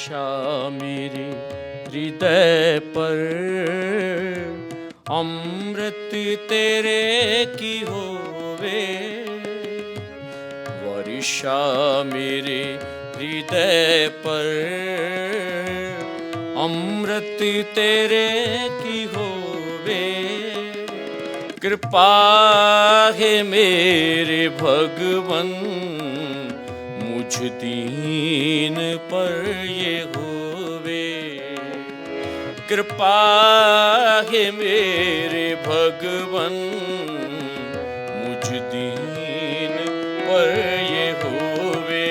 वर्षा मेरे हृदय पर अमृत तेरे की होवे। वर्षा मेरे हृदय पर अमृत तेरे की होवे। कृपा है मेरे भगवन मुझ दीन पर ये होवे। कृपा है मेरे भगवन मुझ दीन पर ये होवे।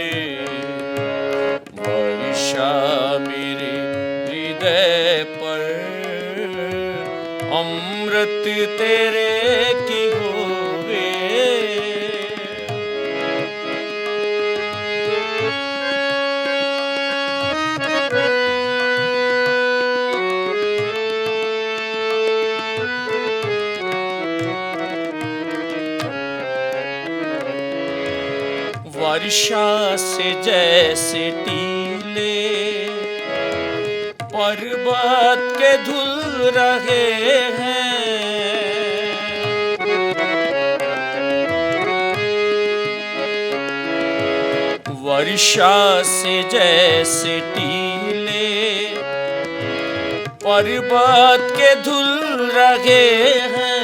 वर्षा मेरे हृदय पर अमृत तेरे की होवे। वर्षा से जैसे टीले पर्वत के धुल रहे हैं, वर्षा से जैसे टीले पर्वत के धुल रहे हैं।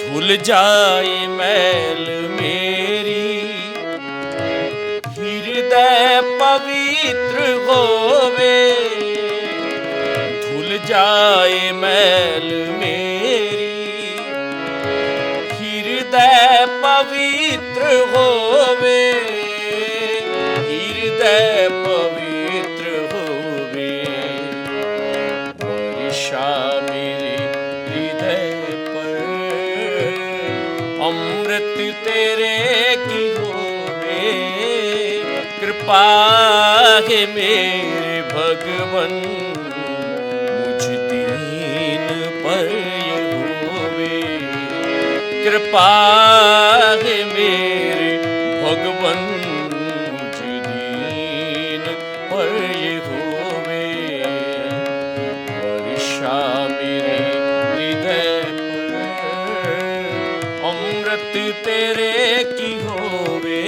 धुल जाए मैल मेरी हृदय पवित्र होवे। धुल जाए मैल मेरी हृदय पवित्र होवे। हृदय पवित्र होवे। वर्षा मेरे हृदय पर अमृत तेरे की होवे। कृपा है मेरे भगवन मुझ दीन पर ये होवे। कृपा है मेरे भगवन मुझ दीन पर ये होवे। वर्षा मेरे हृदय पर अमृत तेरे की होवे।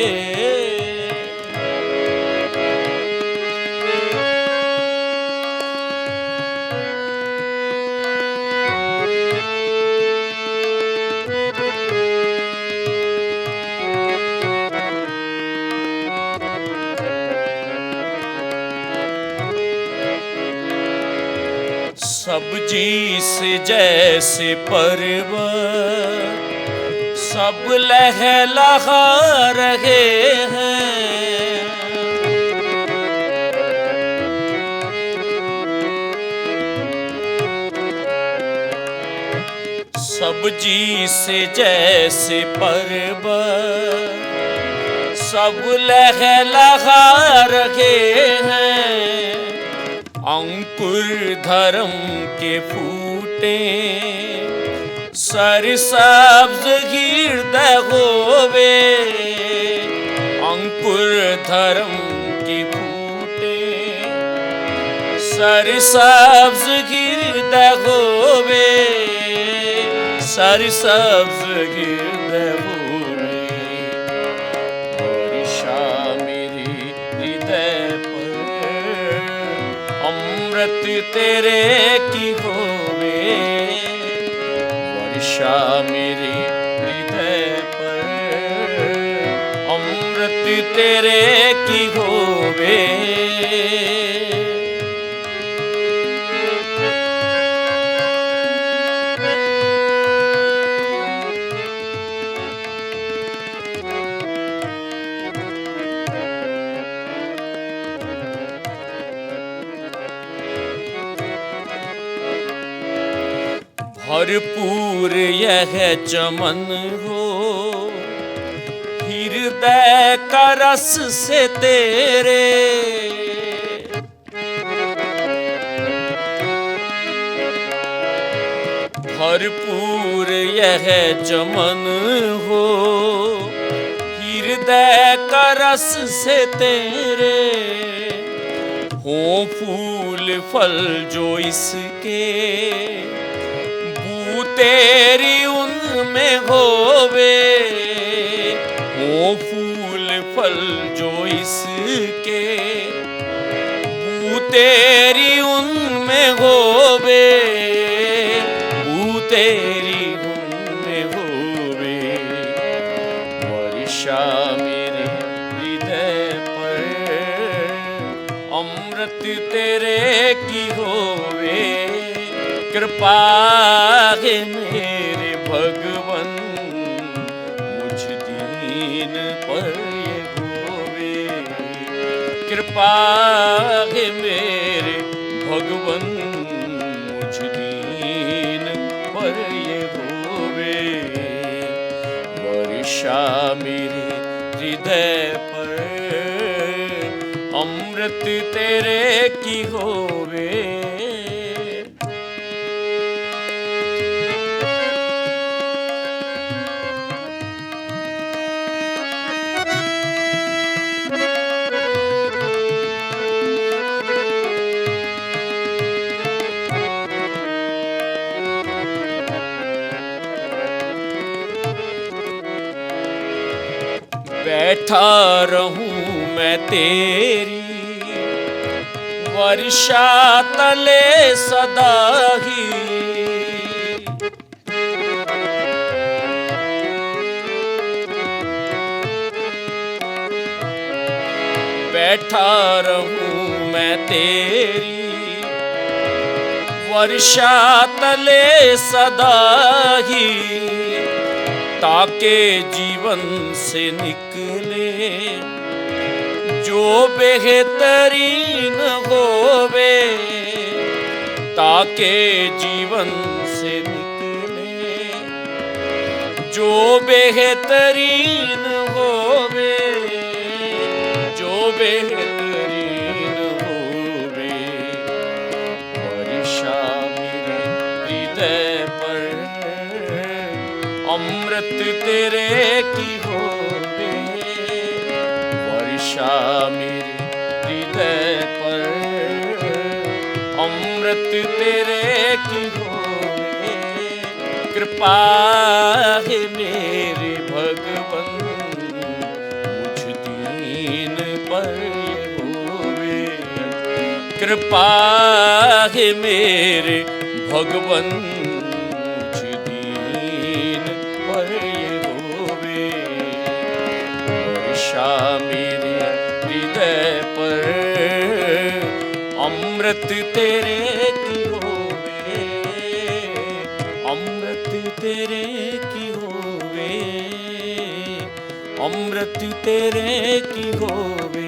सब्जी से जैसे पर्वत सब लहलहा रहे हैं। सब्जी से जैसे पर्वत सब लहलहा रहे हैं। अंकुर धर्म के फूटे सरसब्ज हृदय होवे। अंकुर धर्म के फूटे सरसब्ज हृदय होवे। सरसब्ज हृदय होवे। वर्षा मेरे हृदय पर अमृत तेरे की होवे। वर्षा मेरे हृदय पर अमृत तेरे की होवे। भरपूर यह चमन हो हृदय का रस से तेरे। भरपूर यह चमन हो हृदय का रस से तेरे। हो फूल फल जो इसके, बू तेरी उनमें होवे। हो फूल फल जो इसके, बू तेरी उनमें होवे। बू तेरी उनमें होवे। वर्षा मेरे हृदय पर, अमृत तेरे की होवे। कृपा है मेरे भगवन, मुझ दीन पर ये होवे। कृपा है मेरे भगवन, मुझ दीन पर ये होवे। वर्षा मेरे हृदय पर, अमृत तेरे की होवे। बैठा रहूं मैं तेरी वर्षा तले सदा ही। बैठा रहूं मैं तेरी वर्षा तले सदा ही, ताके जीवन से निकले जो बेहतरीन होवे। ताके जीवन से निकले जो बेहतरीन होवे। जो बेहतरीन होवे। वर्षा मेरे हृदय पर, अमृत तेरे की होवे। वर्षा मेरे हृदय पर, अमृत तेरे की होवे। कृपा है मेरे भगवन, मुझ दीन पर ये होवे। कृपा है मेरे भगवन, वर्षा मेरे हृदय पर, अमृत तेरे की होवे। अमृत तेरे की होवे। अमृत तेरे की होवे।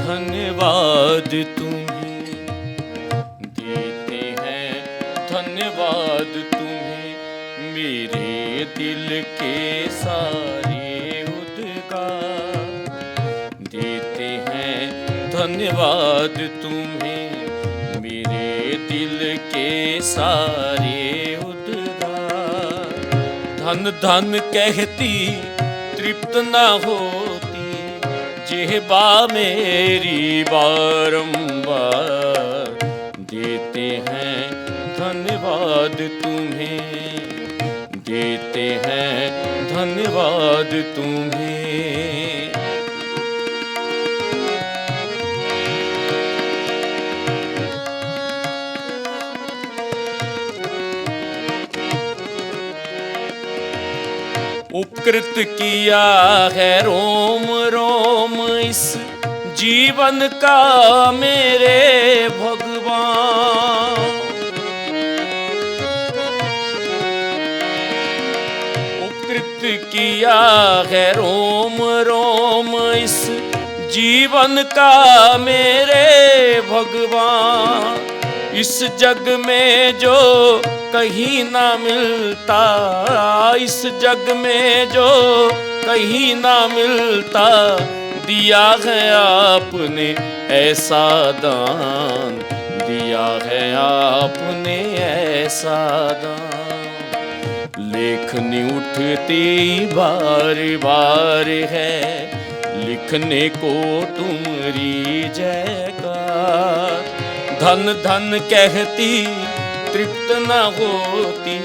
धन्यवाद तुम्हें देते हैं, धन्यवाद तुम्हें मेरे दिल के सारे उद्गार देते हैं। धन्यवाद तुम्हें मेरे दिल के सारे उद्गार। धन धन कहती तृप्त न होती जिह्वा मेरी बारंबार। देते हैं धन्यवाद तुम्हें, देते हैं धन्यवाद तुम्हें। उपकृत किया है रोम रोम इस जीवन का मेरे भगवान। किया है रोम रोम इस जीवन का मेरे भगवान। इस जग में जो कहीं ना मिलता, इस जग में जो कहीं ना मिलता, दिया है आपने ऐसा दान, दिया है आपने ऐसा दान। लेखनी उठती बार बार है, लिखने को तुम्हारी जयकार। धन धन कहती तृप्त न होती,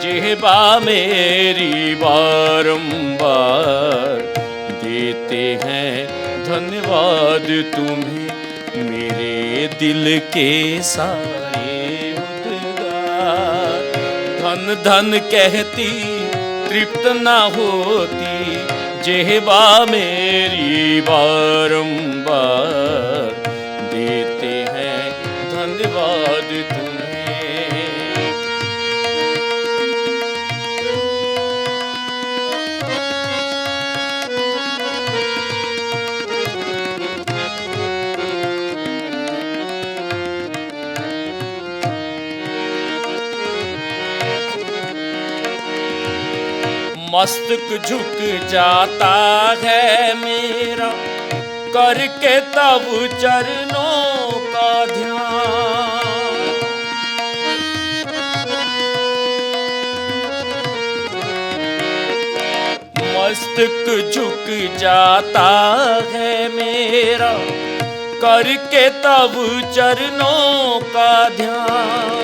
जेहबा मेरी बारंबार। देते हैं धन्यवाद तुम्हें मेरे दिल के सारे उद्गार। धन धन कहती तृप्त न होती, जेहबा मेरी बारंबार। देते हैं धन्यवाद तुम्हें। मस्तक झुक जाता है मेरा, करके तब चरणों का ध्यान। मस्तक झुक जाता है मेरा, करके तब चरणों का ध्यान।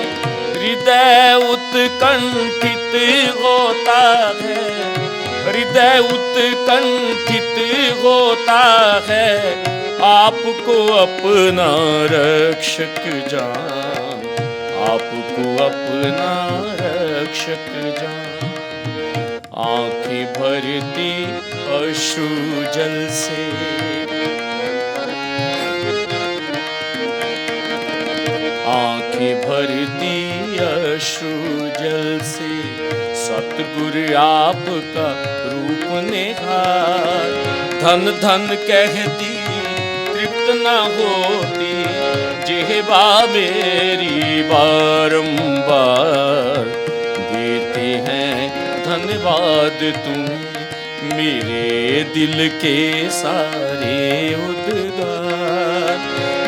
हृदय उत्कंठित होता है, हृदय उत्कंठित होता है, आपको अपना रक्षक जान, आपको अपना रक्षक जान। आंखें भरती अश्रु जल से, आंखें भरती अश्रु जल से, सतगुरु आपका रूप निहार। धन धन कहती तृप्त न होती, जेहबा मेरी बारंबार। देते हैं धन्यवाद तुम्हें मेरे दिल के सारे उद्गार।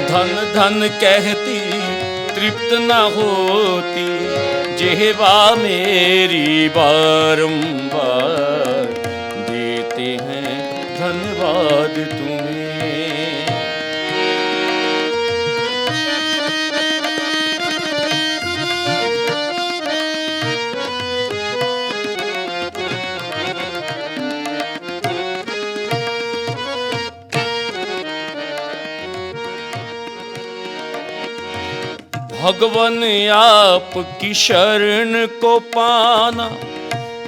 धन धन कहती तृप्त न होती, जेहबा मेरी बारंबार। देते हैं धन्यवाद तुम्हें। भगवन आपकी शरण को पाना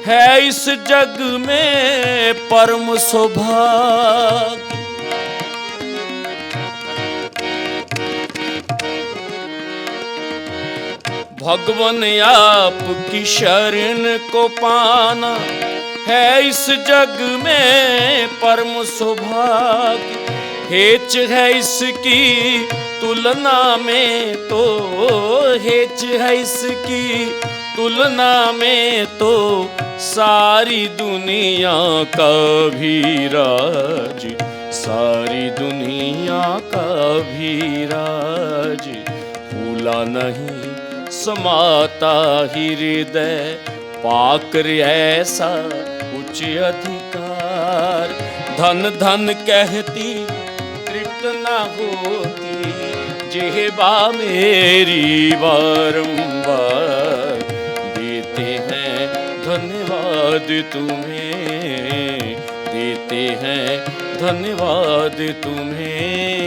है इस जग में परम सौभाग्य। भगवन आपकी शरण को पाना है इस जग में परम सौभाग्य। हेच है इसकी तुलना में तो, हेच है इसकी तुलना में तो, सारी दुनिया का भी राज, सारी दुनिया का भी राज। फूला नहीं समाता हृदय, पाकर ऐसा उच्च अधिकार। धन धन कहती तृप्त न होती, जेहबा मेरी बारंबार। देते हैं धन्यवाद तुम्हें, देते हैं धन्यवाद तुम्हें।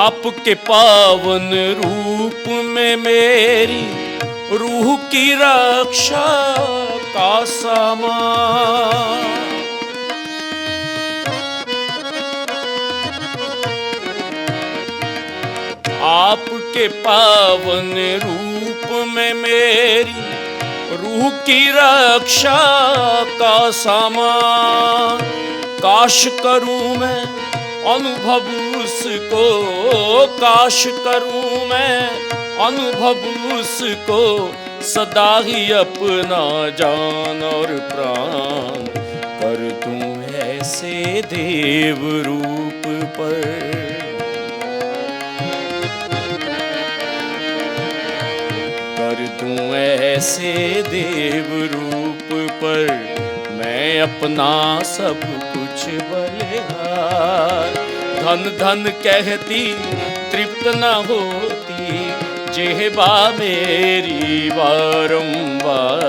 आपके पावन रूप में मेरी रूह की रक्षा का सामान। आपके पावन रूप में मेरी रूह की रक्षा का सामान। काश करूं मैं अनुभव उसको, काश करूं मैं अनुभव उसको, सदा ही अपना जान और प्राण कर दूं ऐसे देव रूप पर। कर दूं ऐसे देव रूप पर मैं अपना सब कुछ बलिहार। धन धन कहती तृप्त न होती जेहबा मेरी बारंबार।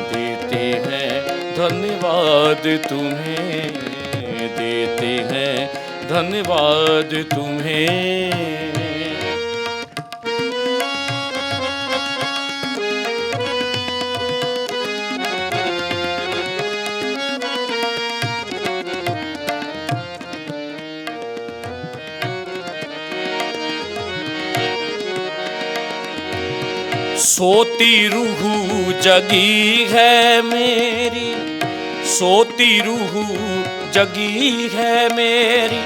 देते हैं धन्यवाद तुम्हें, देते हैं धन्यवाद तुम्हें। सोती रूह जगी है मेरी, सोती रूह जगी है मेरी,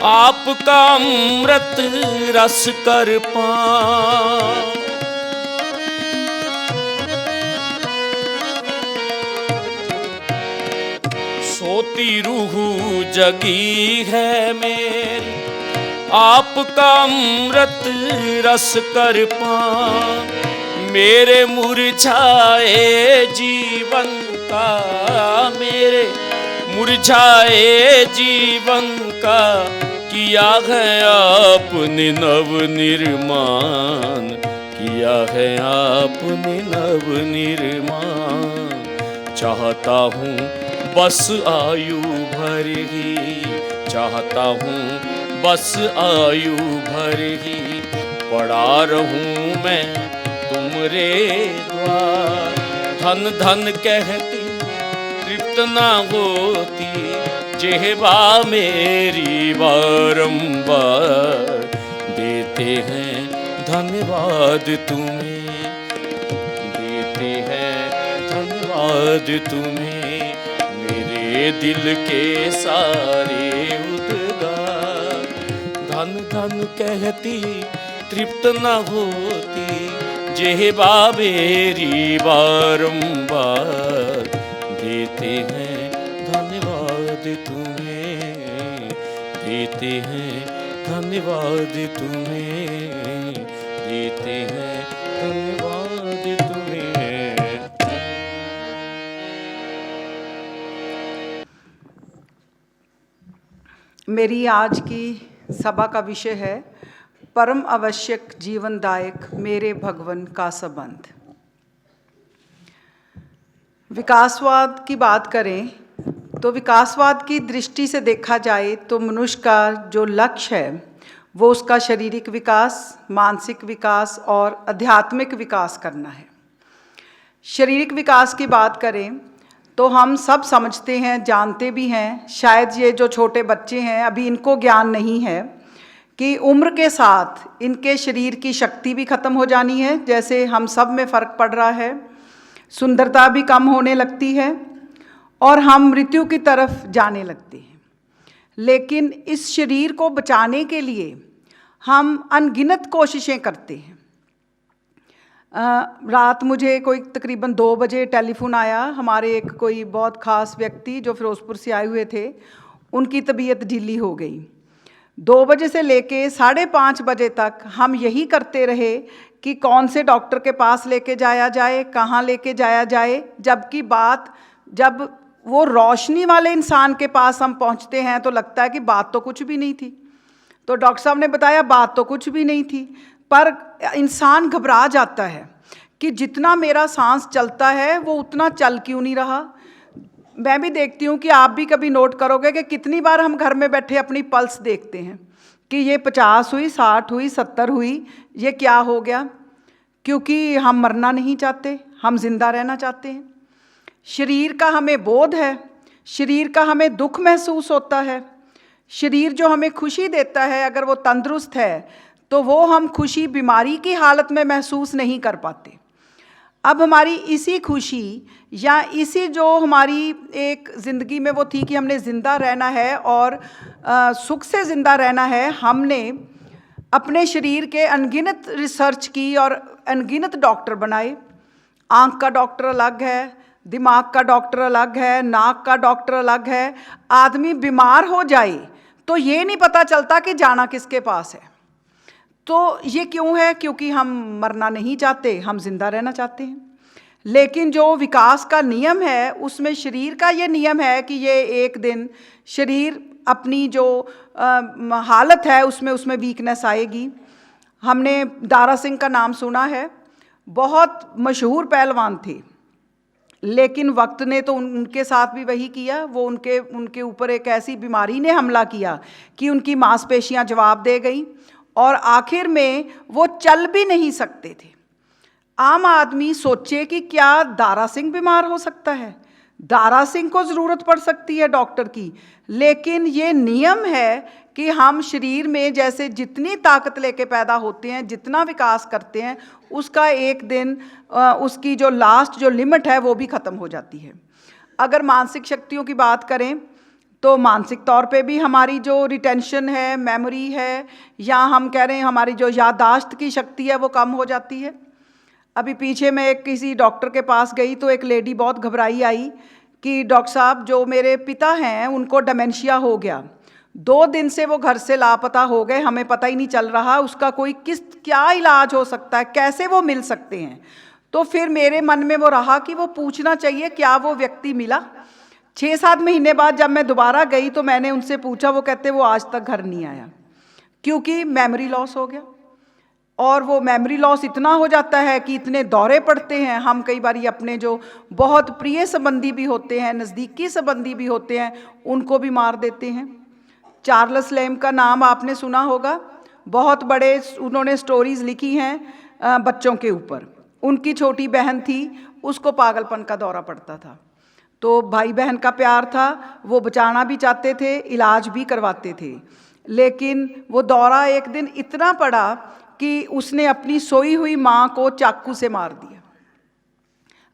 आपका अमृत रस कर पाऊं। सोती रूह जगी है मेरी, आपका अमृत रस कर पाऊं। मेरे मुरझाए जीवन का, मेरे मुरझाए जीवन का किया है आपने नव निर्माण, किया है आपने नव निर्माण। चाहता हूँ बस आयु भर ही, चाहता हूँ बस आयु भर ही पड़ा रहूं मैं तुमरे द्वार। धन धन कहती तृप्त न होती जेहबा मेरी बारंबार। देते हैं धन्यवाद तुम्हें, देते हैं धन्यवाद तुम्हें, मेरे दिल के सारे उद्गार। धन धन कहती तृप्त न होती जेहबा मेरी बारंबार। देते हैं धन्यवाद तुम्हें, देते हैं धन्यवाद तुम्हें, देते हैं धन्यवाद तुम्हें। मेरी आज की सभा का विषय है परम आवश्यक जीवनदायक मेरे भगवन का संबंध। विकासवाद की बात करें तो विकासवाद की दृष्टि से देखा जाए तो मनुष्य का जो लक्ष्य है वो उसका शारीरिक विकास, मानसिक विकास और आध्यात्मिक विकास करना है। शारीरिक विकास की बात करें तो हम सब समझते हैं, जानते भी हैं, शायद ये जो छोटे बच्चे हैं अभी इनको ज्ञान नहीं है कि उम्र के साथ इनके शरीर की शक्ति भी ख़त्म हो जानी है, जैसे हम सब में फ़र्क पड़ रहा है, सुंदरता भी कम होने लगती है और हम मृत्यु की तरफ जाने लगते हैं। लेकिन इस शरीर को बचाने के लिए हम अनगिनत कोशिशें करते हैं। रात मुझे कोई तकरीबन 2 बजे टेलीफोन आया, हमारे एक कोई बहुत ख़ास व्यक्ति जो फिरोज़पुर से आए हुए थे, उनकी तबीयत ढीली हो गई। 2 बजे से लेके 5:30 बजे तक हम यही करते रहे कि कौन से डॉक्टर के पास लेके जाया जाए, कहाँ लेके जाया जाए, जबकि बात जब वो रोशनी वाले इंसान के पास हम पहुँचते हैं तो लगता है कि बात तो कुछ भी नहीं थी। तो डॉक्टर साहब ने बताया बात तो कुछ भी नहीं थी, पर इंसान घबरा जाता है कि जितना मेरा सांस चलता है वो उतना चल क्यों नहीं रहा। मैं भी देखती हूँ कि आप भी कभी नोट करोगे कि कितनी बार हम घर में बैठे अपनी पल्स देखते हैं कि ये 50 हुई, 60 हुई, 70 हुई, ये क्या हो गया? क्योंकि हम मरना नहीं चाहते, हम जिंदा रहना चाहते हैं। शरीर का हमें बोध है, शरीर का हमें दुख महसूस होता है। शरीर जो हमें खुशी देता है, अगर वो तंदुरुस्त है तो वो हम खुशी बीमारी की हालत में महसूस नहीं कर पाते। अब हमारी इसी खुशी या इसी जो हमारी एक ज़िंदगी में वो थी कि हमने ज़िंदा रहना है और सुख से ज़िंदा रहना है, हमने अपने शरीर के अनगिनत रिसर्च की और अनगिनत डॉक्टर बनाए। आँख का डॉक्टर अलग है, दिमाग का डॉक्टर अलग है, नाक का डॉक्टर अलग है। आदमी बीमार हो जाए तो ये नहीं पता चलता कि जाना किसके पास है। तो ये क्यों है? क्योंकि हम मरना नहीं चाहते, हम जिंदा रहना चाहते हैं। लेकिन जो विकास का नियम है उसमें शरीर का ये नियम है कि ये एक दिन शरीर अपनी जो हालत है उसमें वीकनेस आएगी। हमने दारा सिंह का नाम सुना है, बहुत मशहूर पहलवान थे, लेकिन वक्त ने तो उनके साथ भी वही किया। वो उनके ऊपर एक ऐसी बीमारी ने हमला किया कि उनकी मांसपेशियां जवाब दे गई और आखिर में वो चल भी नहीं सकते थे। आम आदमी सोचे कि क्या दारा सिंह बीमार हो सकता है? दारा सिंह को ज़रूरत पड़ सकती है डॉक्टर की। लेकिन ये नियम है कि हम शरीर में जैसे जितनी ताकत लेके पैदा होते हैं, जितना विकास करते हैं, उसका एक दिन उसकी जो लास्ट जो लिमिट है वो भी ख़त्म हो जाती है। अगर मानसिक शक्तियों की बात करें तो मानसिक तौर पे भी हमारी जो रिटेंशन है, मेमोरी है, या हम कह रहे हैं हमारी जो याददाश्त की शक्ति है वो कम हो जाती है। अभी पीछे मैं किसी डॉक्टर के पास गई तो एक लेडी बहुत घबराई आई कि डॉक्टर साहब, जो मेरे पिता हैं उनको डिमेंशिया हो गया, 2 दिन से वो घर से लापता हो गए, हमें पता ही नहीं चल रहा उसका कोई क्या इलाज हो सकता है, कैसे वो मिल सकते हैं। तो फिर मेरे मन में वो रहा कि वो पूछना चाहिए क्या वो व्यक्ति मिला। 6-7 महीने बाद जब मैं दोबारा गई तो मैंने उनसे पूछा, वो कहते वो आज तक घर नहीं आया, क्योंकि मेमोरी लॉस हो गया। और वो मेमोरी लॉस इतना हो जाता है कि इतने दौरे पड़ते हैं। हम कई बार अपने जो बहुत प्रिय संबंधी भी होते हैं, नज़दीकी संबंधी भी होते हैं, उनको भी मार देते हैं। चार्ल्स लैम्ब का नाम आपने सुना होगा, बहुत बड़े उन्होंने स्टोरीज लिखी हैं बच्चों के ऊपर। उनकी छोटी बहन थी, उसको पागलपन का दौरा पड़ता था, तो भाई बहन का प्यार था, वो बचाना भी चाहते थे, इलाज भी करवाते थे, लेकिन वो दौरा एक दिन इतना पड़ा कि उसने अपनी सोई हुई माँ को चाकू से मार दिया।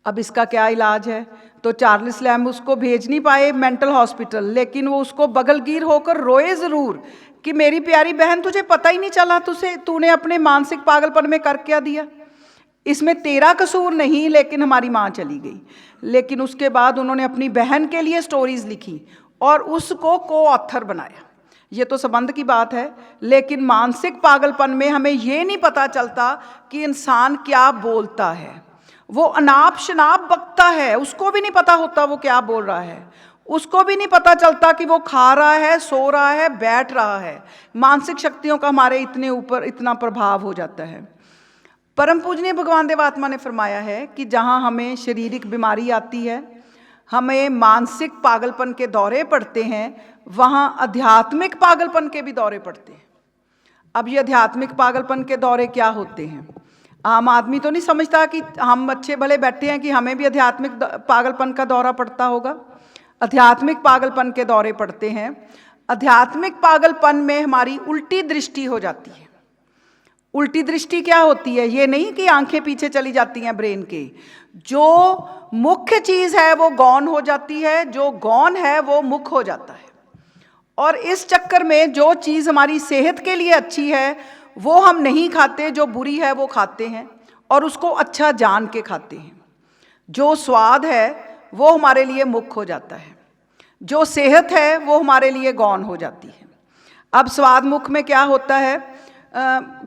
अब इसका क्या इलाज है? तो चार्ल्स लैम्ब उसको भेज नहीं पाए मेंटल हॉस्पिटल, लेकिन वो उसको बगलगीर होकर रोए ज़रूर कि मेरी प्यारी बहन, तुझे पता ही नहीं चला, तूने अपने मानसिक पागलपन में कर क्या दिया, इसमें तेरा कसूर नहीं, लेकिन हमारी माँ चली गई। लेकिन उसके बाद उन्होंने अपनी बहन के लिए स्टोरीज लिखी और उसको को ऑथर बनाया। ये तो संबंध की बात है, लेकिन मानसिक पागलपन में हमें ये नहीं पता चलता कि इंसान क्या बोलता है। वो अनाप शनाप बकता है, उसको भी नहीं पता होता वो क्या बोल रहा है, उसको भी नहीं पता चलता कि वो खा रहा है, सो रहा है, बैठ रहा है। मानसिक शक्तियों का हमारे इतने ऊपर इतना प्रभाव हो जाता है। परम पूजनीय भगवान देवात्मा ने फरमाया है कि जहाँ हमें शारीरिक बीमारी आती है, हमें मानसिक पागलपन के दौरे पड़ते हैं, वहाँ आध्यात्मिक पागलपन के भी दौरे पड़ते हैं। अब ये आध्यात्मिक पागलपन के दौरे क्या होते हैं? आम आदमी तो नहीं समझता कि हम अच्छे भले बैठे हैं कि हमें भी आध्यात्मिक पागलपन का दौरा पड़ता होगा। आध्यात्मिक पागलपन के दौरे पड़ते हैं। आध्यात्मिक पागलपन में हमारी उल्टी दृष्टि हो जाती है। उल्टी दृष्टि क्या होती है? ये नहीं कि आंखें पीछे चली जाती हैं ब्रेन के, जो मुख्य चीज़ है वो गौण हो जाती है, जो गौण है वो मुख्य हो जाता है। और इस चक्कर में जो चीज़ हमारी सेहत के लिए अच्छी है वो हम नहीं खाते, जो बुरी है वो खाते हैं और उसको अच्छा जान के खाते हैं। जो स्वाद है वो हमारे लिए मुख्य हो जाता है, जो सेहत है वो हमारे लिए गौण हो जाती है। अब स्वाद मुख में क्या होता है?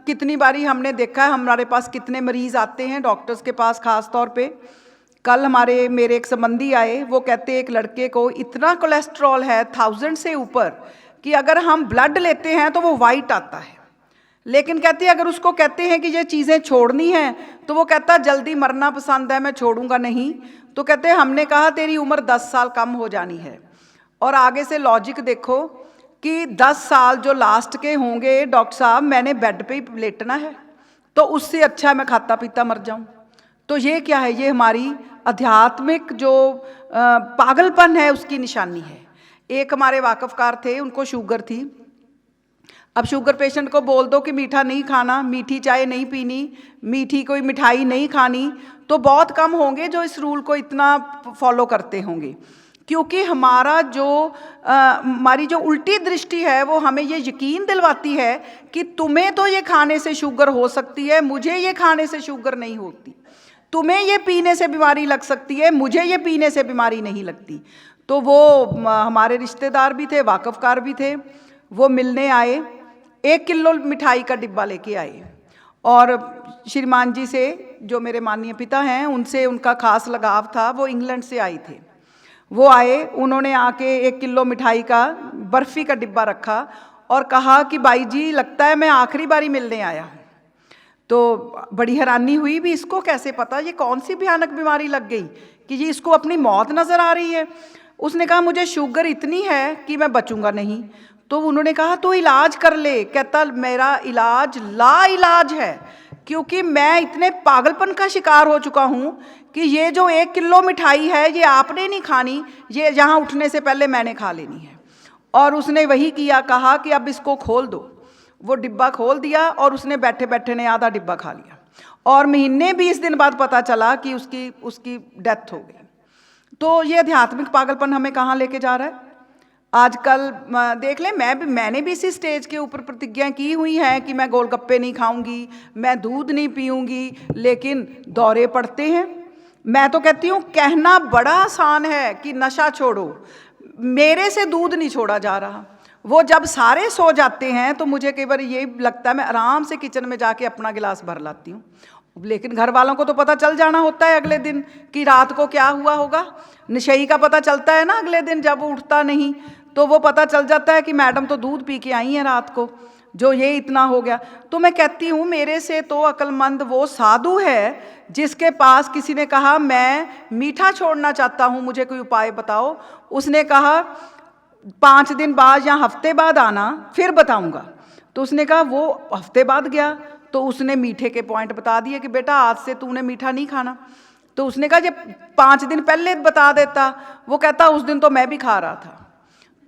कितनी बारी हमने देखा है, हमारे पास कितने मरीज़ आते हैं डॉक्टर्स के पास ख़ास तौर पे। कल मेरे एक संबंधी आए, वो कहते एक लड़के को इतना कोलेस्ट्रॉल है 1000 से ऊपर कि अगर हम ब्लड लेते हैं तो वो वाइट आता है, लेकिन कहते हैं अगर उसको कहते हैं कि ये चीज़ें छोड़नी हैं तो वो कहता जल्दी मरना पसंद है, मैं छोड़ूंगा नहीं। तो कहते हैं हमने कहा तेरी उम्र 10 साल कम हो जानी है। और आगे से लॉजिक देखो, कि 10 साल जो लास्ट के होंगे डॉक्टर साहब, मैंने बेड पे ही लेटना है, तो उससे अच्छा मैं खाता पीता मर जाऊं। तो ये क्या है? ये हमारी आध्यात्मिक जो पागलपन है उसकी निशानी है। एक हमारे वाकफकार थे, उनको शुगर थी। अब शुगर पेशेंट को बोल दो कि मीठा नहीं खाना, मीठी चाय नहीं पीनी, मीठी कोई मिठाई नहीं खानी, तो बहुत कम होंगे जो इस रूल को इतना फॉलो करते होंगे। क्योंकि हमारा जो हमारी जो उल्टी दृष्टि है वो हमें ये यकीन दिलवाती है कि तुम्हें तो ये खाने से शुगर हो सकती है, मुझे ये खाने से शुगर नहीं होती। तुम्हें ये पीने से बीमारी लग सकती है, मुझे ये पीने से बीमारी नहीं लगती। तो वो हमारे रिश्तेदार भी थे, वाकफकार भी थे, वो मिलने आए, 1 किलो मिठाई का डिब्बा लेके आए। और श्रीमान जी से, जो मेरे माननीय पिता हैं, उनसे उनका खास लगाव था, वो इंग्लैंड से आई थे। वो आए, उन्होंने आके 1 किलो मिठाई का, बर्फ़ी का डिब्बा रखा और कहा कि भाई जी लगता है मैं आखिरी बारी मिलने आया हूँ। तो बड़ी हैरानी हुई भी, इसको कैसे पता, ये कौन सी भयानक बीमारी लग गई कि ये इसको अपनी मौत नज़र आ रही है। उसने कहा मुझे शुगर इतनी है कि मैं बचूंगा नहीं। तो उन्होंने कहा तो इलाज कर ले। कहता मेरा इलाज लाइलाज है, क्योंकि मैं इतने पागलपन का शिकार हो चुका हूँ कि ये जो 1 किलो मिठाई है ये आपने नहीं खानी, ये यहाँ उठने से पहले मैंने खा लेनी है। और उसने वही किया, कहा कि अब इसको खोल दो। वो डिब्बा खोल दिया और उसने बैठे बैठे ने आधा डिब्बा खा लिया। और महीने 20 दिन बाद पता चला कि उसकी डेथ हो गई। तो ये आध्यात्मिक पागलपन हमें कहाँ लेके जा रहा है? आजकल देख लें, मैंने भी इसी स्टेज के ऊपर प्रतिज्ञा की हुई है कि मैं गोलगप्पे नहीं खाऊंगी, मैं दूध नहीं पीऊंगी, लेकिन दौरे पड़ते हैं। मैं तो कहती हूँ कहना बड़ा आसान है कि नशा छोड़ो, मेरे से दूध नहीं छोड़ा जा रहा। वो जब सारे सो जाते हैं तो मुझे कई बार ये लगता है मैं आराम से किचन में जाके अपना गिलास भर लाती हूँ, लेकिन घर वालों को तो पता चल जाना होता है अगले दिन कि रात को क्या हुआ होगा। नशेई का पता चलता है ना अगले दिन, जब वो उठता नहीं तो वो पता चल जाता है कि मैडम तो दूध पी के आई हैं रात को, जो ये इतना हो गया। तो मैं कहती हूँ मेरे से तो अक्लमंद वो साधु है जिसके पास किसी ने कहा मैं मीठा छोड़ना चाहता हूँ, मुझे कोई उपाय बताओ। उसने कहा 5 दिन बाद या हफ्ते बाद आना, फिर बताऊंगा। तो उसने कहा, वो हफ्ते बाद गया तो उसने मीठे के पॉइंट बता दिए कि बेटा आज से तूने मीठा नहीं खाना। तो उसने कहा जब 5 दिन पहले बता देता, वो कहता उस दिन तो मैं भी खा रहा था।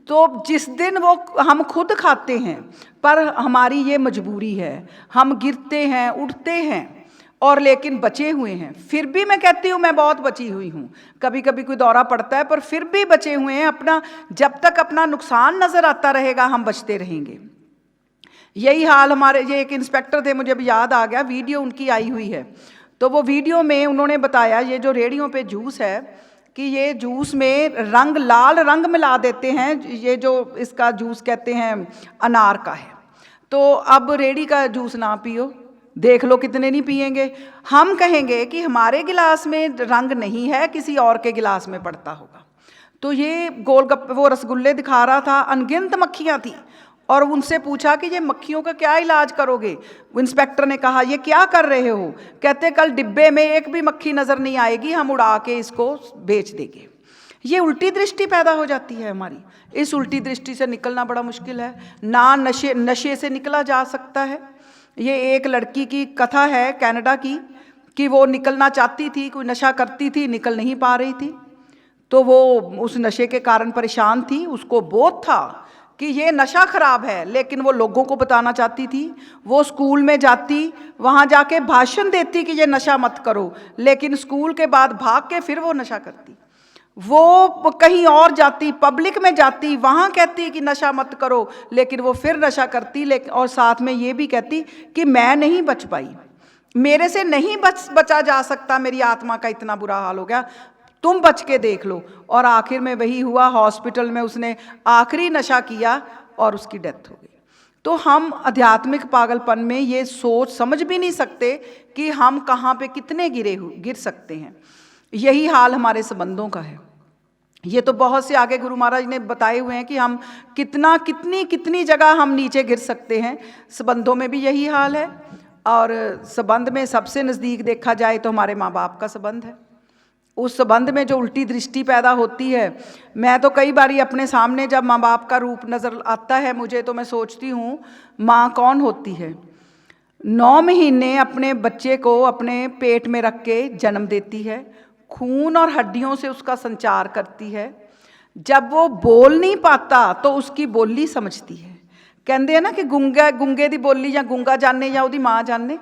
तो जिस दिन वो हम खुद खाते हैं, पर हमारी ये मजबूरी है, हम गिरते हैं उठते हैं और लेकिन बचे हुए हैं। फिर भी मैं कहती हूँ मैं बहुत बची हुई हूँ, कभी कभी कोई दौरा पड़ता है पर फिर भी बचे हुए हैं। अपना जब तक अपना नुकसान नज़र आता रहेगा हम बचते रहेंगे। यही हाल हमारे, ये एक इंस्पेक्टर थे, मुझे अभी याद आ गया, वीडियो उनकी आई हुई है। तो वो वीडियो में उन्होंने बताया ये जो रेहड़ियों पे जूस है कि ये जूस में रंग, लाल रंग मिला देते हैं। ये जो इसका जूस कहते हैं अनार का है। तो अब रेहड़ी का जूस ना पियो, देख लो कितने नहीं पिएंगे। हम कहेंगे कि हमारे गिलास में रंग नहीं है, किसी और के गिलास में पड़ता होगा। तो ये गोलगप्पे, वो रसगुल्ले दिखा रहा था, अनगिनत मक्खियाँ थी और उनसे पूछा कि ये मक्खियों का क्या इलाज करोगे। इंस्पेक्टर ने कहा ये क्या कर रहे हो? कहते कल डिब्बे में एक भी मक्खी नज़र नहीं आएगी, हम उड़ा के इसको बेच देंगे। ये उल्टी दृष्टि पैदा हो जाती है हमारी। इस उल्टी दृष्टि से निकलना बड़ा मुश्किल है ना। नशे से निकला जा सकता है। ये एक लड़की की कथा है कनाडा की कि वो निकलना चाहती थी, कोई नशा करती थी, निकल नहीं पा रही थी। तो वो उस नशे के कारण परेशान थी, उसको बोध था कि ये नशा खराब है, लेकिन वो लोगों को बताना चाहती थी। वो स्कूल में जाती, वहाँ जाके भाषण देती कि ये नशा मत करो, लेकिन स्कूल के बाद भाग के फिर वो नशा करती। वो कहीं और जाती, पब्लिक में जाती, वहाँ कहती कि नशा मत करो, लेकिन वो फिर नशा करती। लेकिन और साथ में ये भी कहती कि मैं नहीं बच पाई, मेरे से नहीं बचा जा सकता, मेरी आत्मा का इतना बुरा हाल हो गया, तुम बच के देख लो। और आखिर में वही हुआ, हॉस्पिटल में उसने आखिरी नशा किया और उसकी डेथ हो गई। तो हम आध्यात्मिक पागलपन में ये सोच समझ भी नहीं सकते कि हम कहाँ पे कितने गिर सकते हैं। यही हाल हमारे संबंधों का है। ये तो बहुत से आगे गुरु महाराज ने बताए हुए हैं कि हम कितनी जगह हम नीचे गिर सकते हैं। संबंधों में भी यही हाल है। और संबंध में सबसे नज़दीक देखा जाए तो हमारे माँ बाप का संबंध है। उस संबंध में जो उल्टी दृष्टि पैदा होती है। मैं तो कई बारी अपने सामने जब माँ बाप का रूप नज़र आता है मुझे, तो मैं सोचती हूँ माँ कौन होती है। 9 महीने अपने बच्चे को अपने पेट में रख के जन्म देती है, खून और हड्डियों से उसका संचार करती है। जब वो बोल नहीं पाता तो उसकी बोली समझती है। कहते हैं ना कि गुंगे दी बोली या गुंगा जाने या उसकी माँ जाने।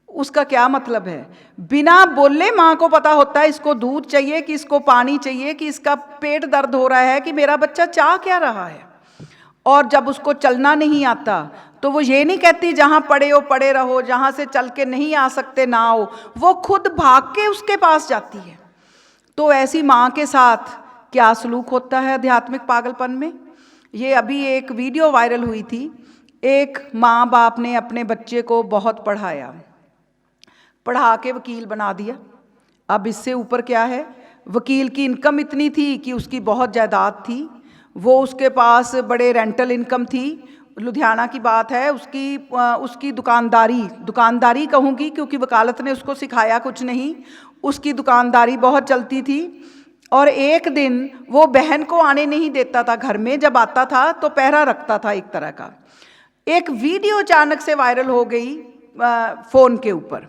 उसका क्या मतलब है? बिना बोले माँ को पता होता है इसको दूध चाहिए, कि इसको पानी चाहिए, कि इसका पेट दर्द हो रहा है, कि मेरा बच्चा चाह क्या रहा है। और जब उसको चलना नहीं आता तो वो ये नहीं कहती जहाँ पड़े हो पड़े रहो, जहाँ से चल के नहीं आ सकते ना आओ, वो खुद भाग के उसके पास जाती है। तो ऐसी माँ के साथ क्या सलूक होता है आध्यात्मिक पागलपन में। ये अभी एक वीडियो वायरल हुई थी। एक माँ बाप ने अपने बच्चे को बहुत पढ़ाया, पढ़ा के वकील बना दिया। अब इससे ऊपर क्या है? वकील की इनकम इतनी थी कि उसकी बहुत जायदाद थी, वो उसके पास बड़े रेंटल इनकम थी। लुधियाना की बात है। उसकी दुकानदारी कहूँगी क्योंकि वकालत ने उसको सिखाया कुछ नहीं। उसकी दुकानदारी बहुत चलती थी। और एक दिन वो बहन को आने नहीं देता था घर में, जब आता था तो पहरा रखता था एक तरह का। एक वीडियो अचानक से वायरल हो गई फ़ोन के ऊपर।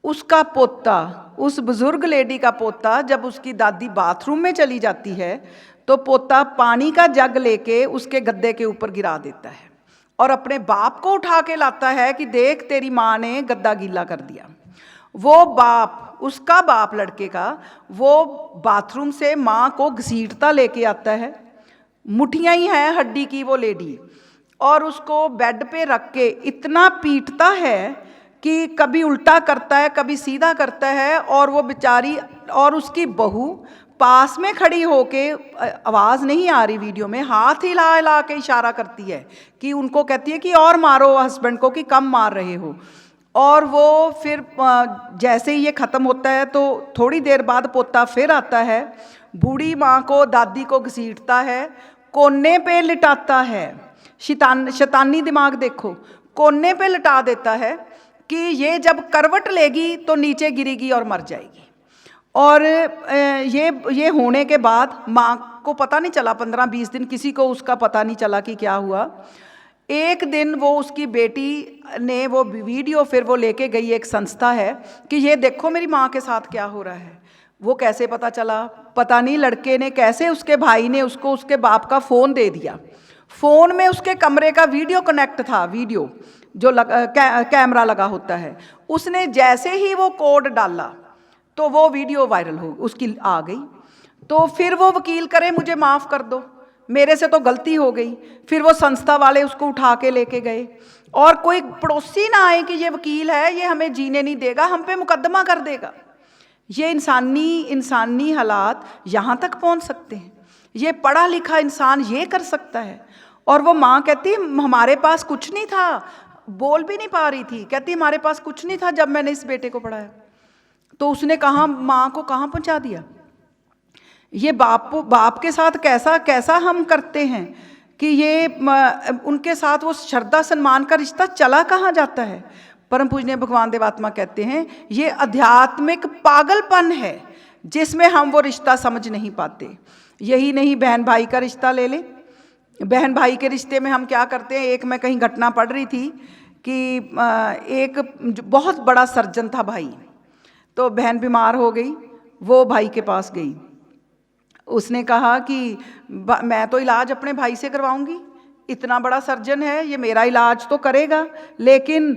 उसका पोता, उस बुजुर्ग लेडी का पोता, जब उसकी दादी बाथरूम में चली जाती है तो पोता पानी का जग लेके उसके गद्दे के ऊपर गिरा देता है और अपने बाप को उठा के लाता है कि देख तेरी माँ ने गद्दा गीला कर दिया। वो बाप, उसका बाप लड़के का, वो बाथरूम से माँ को घसीटता लेके आता है, मुठियाँ ही है हड्डी की वो लेडी, और उसको बेड पे रख के इतना पीटता है कि कभी उल्टा करता है कभी सीधा करता है। और वो बेचारी और उसकी बहू पास में खड़ी होके, आवाज़ नहीं आ रही वीडियो में, हाथ हिला हिला के इशारा करती है कि उनको कहती है कि और मारो हस्बैंड को, कि कम मार रहे हो। और वो फिर जैसे ही ये ख़त्म होता है तो थोड़ी देर बाद पोता फिर आता है, बूढ़ी माँ को, दादी को घसीटता है, कोने पे लिटाता है। शैतानी दिमाग देखो, कोने पे लिटा देता है कि ये जब करवट लेगी तो नीचे गिरेगी और मर जाएगी। और ये होने के बाद माँ को पता नहीं चला, 15-20 दिन किसी को उसका पता नहीं चला कि क्या हुआ। एक दिन वो उसकी बेटी ने वो वीडियो फिर वो लेके गई, एक संस्था है, कि ये देखो मेरी माँ के साथ क्या हो रहा है। वो कैसे पता चला? पता नहीं लड़के ने कैसे, उसके भाई ने उसको उसके बाप का फ़ोन दे दिया। फ़ोन में उसके कमरे का वीडियो कनेक्ट था, वीडियो जो कैमरा लगा होता है। उसने जैसे ही वो कोड डाला तो वो वीडियो वायरल हो उसकी आ गई। तो फिर वो वकील करे मुझे माफ़ कर दो, मेरे से तो गलती हो गई। फिर वो संस्था वाले उसको उठा के लेके गए, और कोई पड़ोसी ना आए कि ये वकील है, ये हमें जीने नहीं देगा, हम पे मुकदमा कर देगा। ये इंसानी हालात यहाँ तक पहुँच सकते हैं। ये पढ़ा लिखा इंसान ये कर सकता है। और वो माँ कहती हमारे पास कुछ नहीं था, बोल भी नहीं पा रही थी, कहती हमारे पास कुछ नहीं था जब मैंने इस बेटे को पढ़ाया। तो उसने कहाँ, माँ को कहाँ पहुँचा दिया। ये बाप के साथ कैसा हम करते हैं कि ये उनके साथ वो श्रद्धा सम्मान का रिश्ता चला कहाँ जाता है। परम पूजनीय भगवान देवात्मा कहते हैं ये आध्यात्मिक पागलपन है जिसमें हम वो रिश्ता समझ नहीं पाते। यही नहीं, बहन भाई का रिश्ता ले लें। बहन भाई के रिश्ते में हम क्या करते हैं। एक मैं कहीं घटना पढ़ रही थी कि एक बहुत बड़ा सर्जन था भाई, तो बहन बीमार हो गई, वो भाई के पास गई। उसने कहा कि मैं तो इलाज अपने भाई से करवाऊंगी, इतना बड़ा सर्जन है, ये मेरा इलाज तो करेगा। लेकिन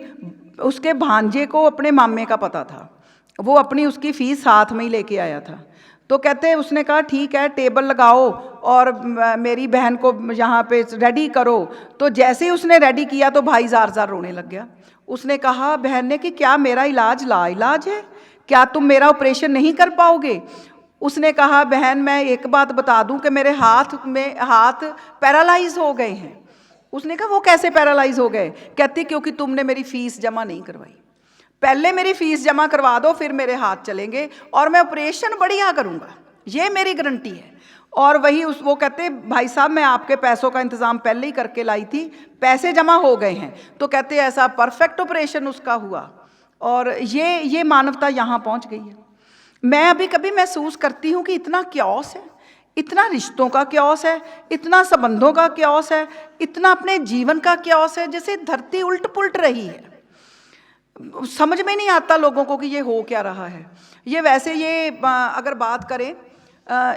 उसके भांजे को अपने मामे का पता था, वो अपनी उसकी फ़ीस साथ में ही लेके आया था। तो कहते, उसने कहा ठीक है टेबल लगाओ और मेरी बहन को यहाँ पे रेडी करो। तो जैसे ही उसने रेडी किया तो भाई ज़ार रोने लग गया। उसने कहा बहन ने कि क्या मेरा इलाज लाइलाज है, क्या तुम मेरा ऑपरेशन नहीं कर पाओगे। उसने कहा बहन मैं एक बात बता दूं कि मेरे हाथ पैरालाइज हो गए हैं। उसने कहा वो कैसे पैरालाइज हो गए। कहती क्योंकि तुमने मेरी फ़ीस जमा नहीं करवाई, पहले मेरी फ़ीस जमा करवा दो फिर मेरे हाथ चलेंगे और मैं ऑपरेशन बढ़िया करूँगा, ये मेरी गारंटी है। और वही वो कहते भाई साहब मैं आपके पैसों का इंतज़ाम पहले ही करके लाई थी, पैसे जमा हो गए हैं। तो कहते ऐसा परफेक्ट ऑपरेशन उसका हुआ। और ये मानवता यहाँ पहुँच गई है। मैं अभी कभी महसूस करती हूँ कि इतना क्योस है, इतना रिश्तों का क्योस है, इतना संबंधों का क्योस है, इतना अपने जीवन का क्योस है, जैसे धरती उल्ट पुल्ट रही है। समझ में नहीं आता लोगों को कि ये हो क्या रहा है। ये वैसे ये अगर बात करें,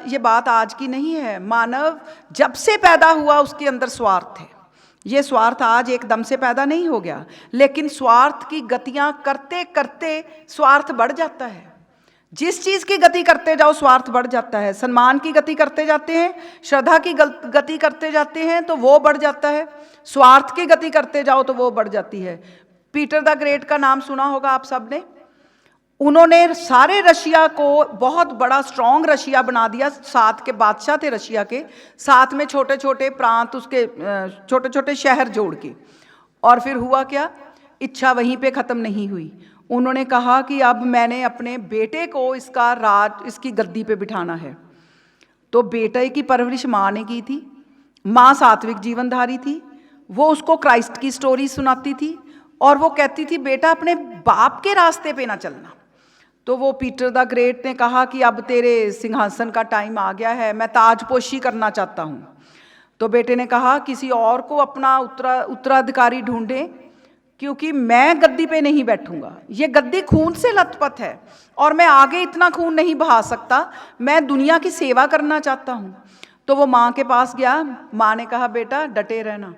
ये बात आज की नहीं है। मानव जब से पैदा हुआ उसके अंदर स्वार्थ है। ये स्वार्थ आज एकदम से पैदा नहीं हो गया, लेकिन स्वार्थ की गतियां करते करते स्वार्थ बढ़ जाता है। जिस चीज़ की गति करते जाओ स्वार्थ बढ़ जाता है। सम्मान की गति करते जाते हैं, श्रद्धा की गति करते जाते हैं तो वो बढ़ जाता है। स्वार्थ की गति करते जाओ तो वो बढ़ जाती है। पीटर द ग्रेट का नाम सुना होगा आप सब ने। उन्होंने सारे रशिया को बहुत बड़ा स्ट्रॉन्ग रशिया बना दिया। 7 के बादशाह थे रशिया के, 7 में छोटे छोटे प्रांत, उसके छोटे छोटे शहर जोड़ के। और फिर हुआ क्या, इच्छा वहीं पे ख़त्म नहीं हुई। उन्होंने कहा कि अब मैंने अपने बेटे को इसका राज, इसकी गद्दी पे बिठाना है। तो बेटे की परवरिश माँ ने की थी। माँ सात्विक जीवनधारी थी। वो उसको क्राइस्ट की स्टोरी सुनाती थी और वो कहती थी बेटा अपने बाप के रास्ते पे ना चलना। तो वो पीटर द ग्रेट ने कहा कि अब तेरे सिंहासन का टाइम आ गया है, मैं ताजपोशी करना चाहता हूँ। तो बेटे ने कहा किसी और को अपना उत्तराधिकारी ढूंढे, क्योंकि मैं गद्दी पे नहीं बैठूंगा। ये गद्दी खून से लथपथ है और मैं आगे इतना खून नहीं बहा सकता। मैं दुनिया की सेवा करना चाहता हूँ। तो वो माँ के पास गया। माँ ने कहा बेटा डटे रहना,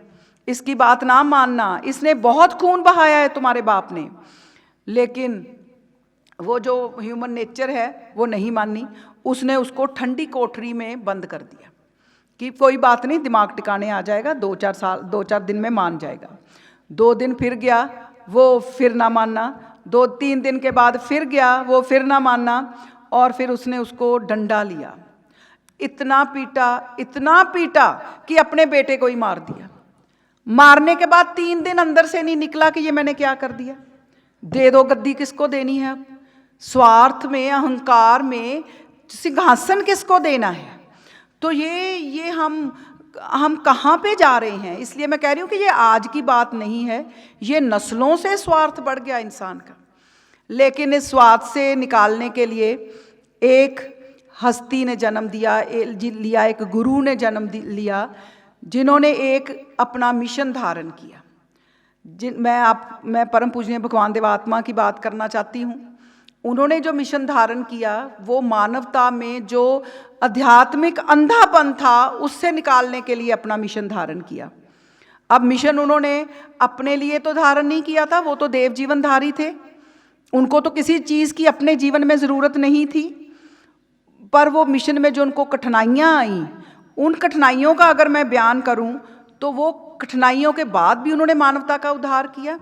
इसकी बात ना मानना, इसने बहुत खून बहाया है तुम्हारे बाप ने। लेकिन वो जो ह्यूमन नेचर है वो नहीं मानी। उसने उसको ठंडी कोठरी में बंद कर दिया कि कोई बात नहीं, दिमाग टिकाने आ जाएगा, 2-4 दिन में मान जाएगा। 2 दिन फिर गया, वो फिर ना मानना। 2-3 दिन के बाद फिर गया, वो फिर ना मानना। और फिर उसने उसको डंडा लिया, इतना पीटा कि अपने बेटे को ही मार दिया। मारने के बाद 3 दिन अंदर से नहीं निकला कि ये मैंने क्या कर दिया। दे दो गद्दी, किसको देनी है अब? स्वार्थ में, अहंकार में सिंहासन किसको देना है? तो ये हम कहाँ पे जा रहे हैं? इसलिए मैं कह रही हूँ कि ये आज की बात नहीं है, ये नस्लों से स्वार्थ बढ़ गया इंसान का। लेकिन इस स्वार्थ से निकालने के लिए एक हस्ती ने जन्म लिया, एक गुरु ने जन्म लिया, जिन्होंने एक अपना मिशन धारण किया। मैं परम पूजनीय भगवान देवात्मा की बात करना चाहती हूँ। उन्होंने जो मिशन धारण किया वो मानवता में जो आध्यात्मिक अंधापन था उससे निकालने के लिए अपना मिशन धारण किया। अब मिशन उन्होंने अपने लिए तो धारण नहीं किया था, वो तो देव जीवनधारी थे, उनको तो किसी चीज़ की अपने जीवन में ज़रूरत नहीं थी। पर वो मिशन में जो उनको कठिनाइयाँ आई, उन कठिनाइयों का अगर मैं बयान करूं तो वो कठिनाइयों के बाद भी उन्होंने मानवता का उद्धार किया।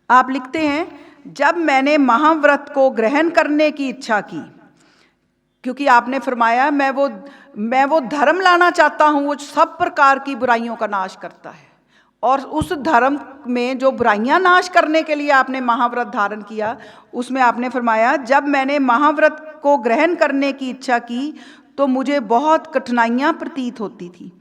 आप लिखते हैं जब मैंने महाव्रत को ग्रहण करने की इच्छा की, क्योंकि आपने फरमाया मैं वो धर्म लाना चाहता हूँ वो सब प्रकार की बुराइयों का नाश करता है। और उस धर्म में जो बुराइयां नाश करने के लिए आपने महाव्रत धारण किया, उसमें आपने फरमाया जब मैंने महाव्रत को ग्रहण करने की इच्छा की तो मुझे बहुत कठिनाइयां प्रतीत होती थी,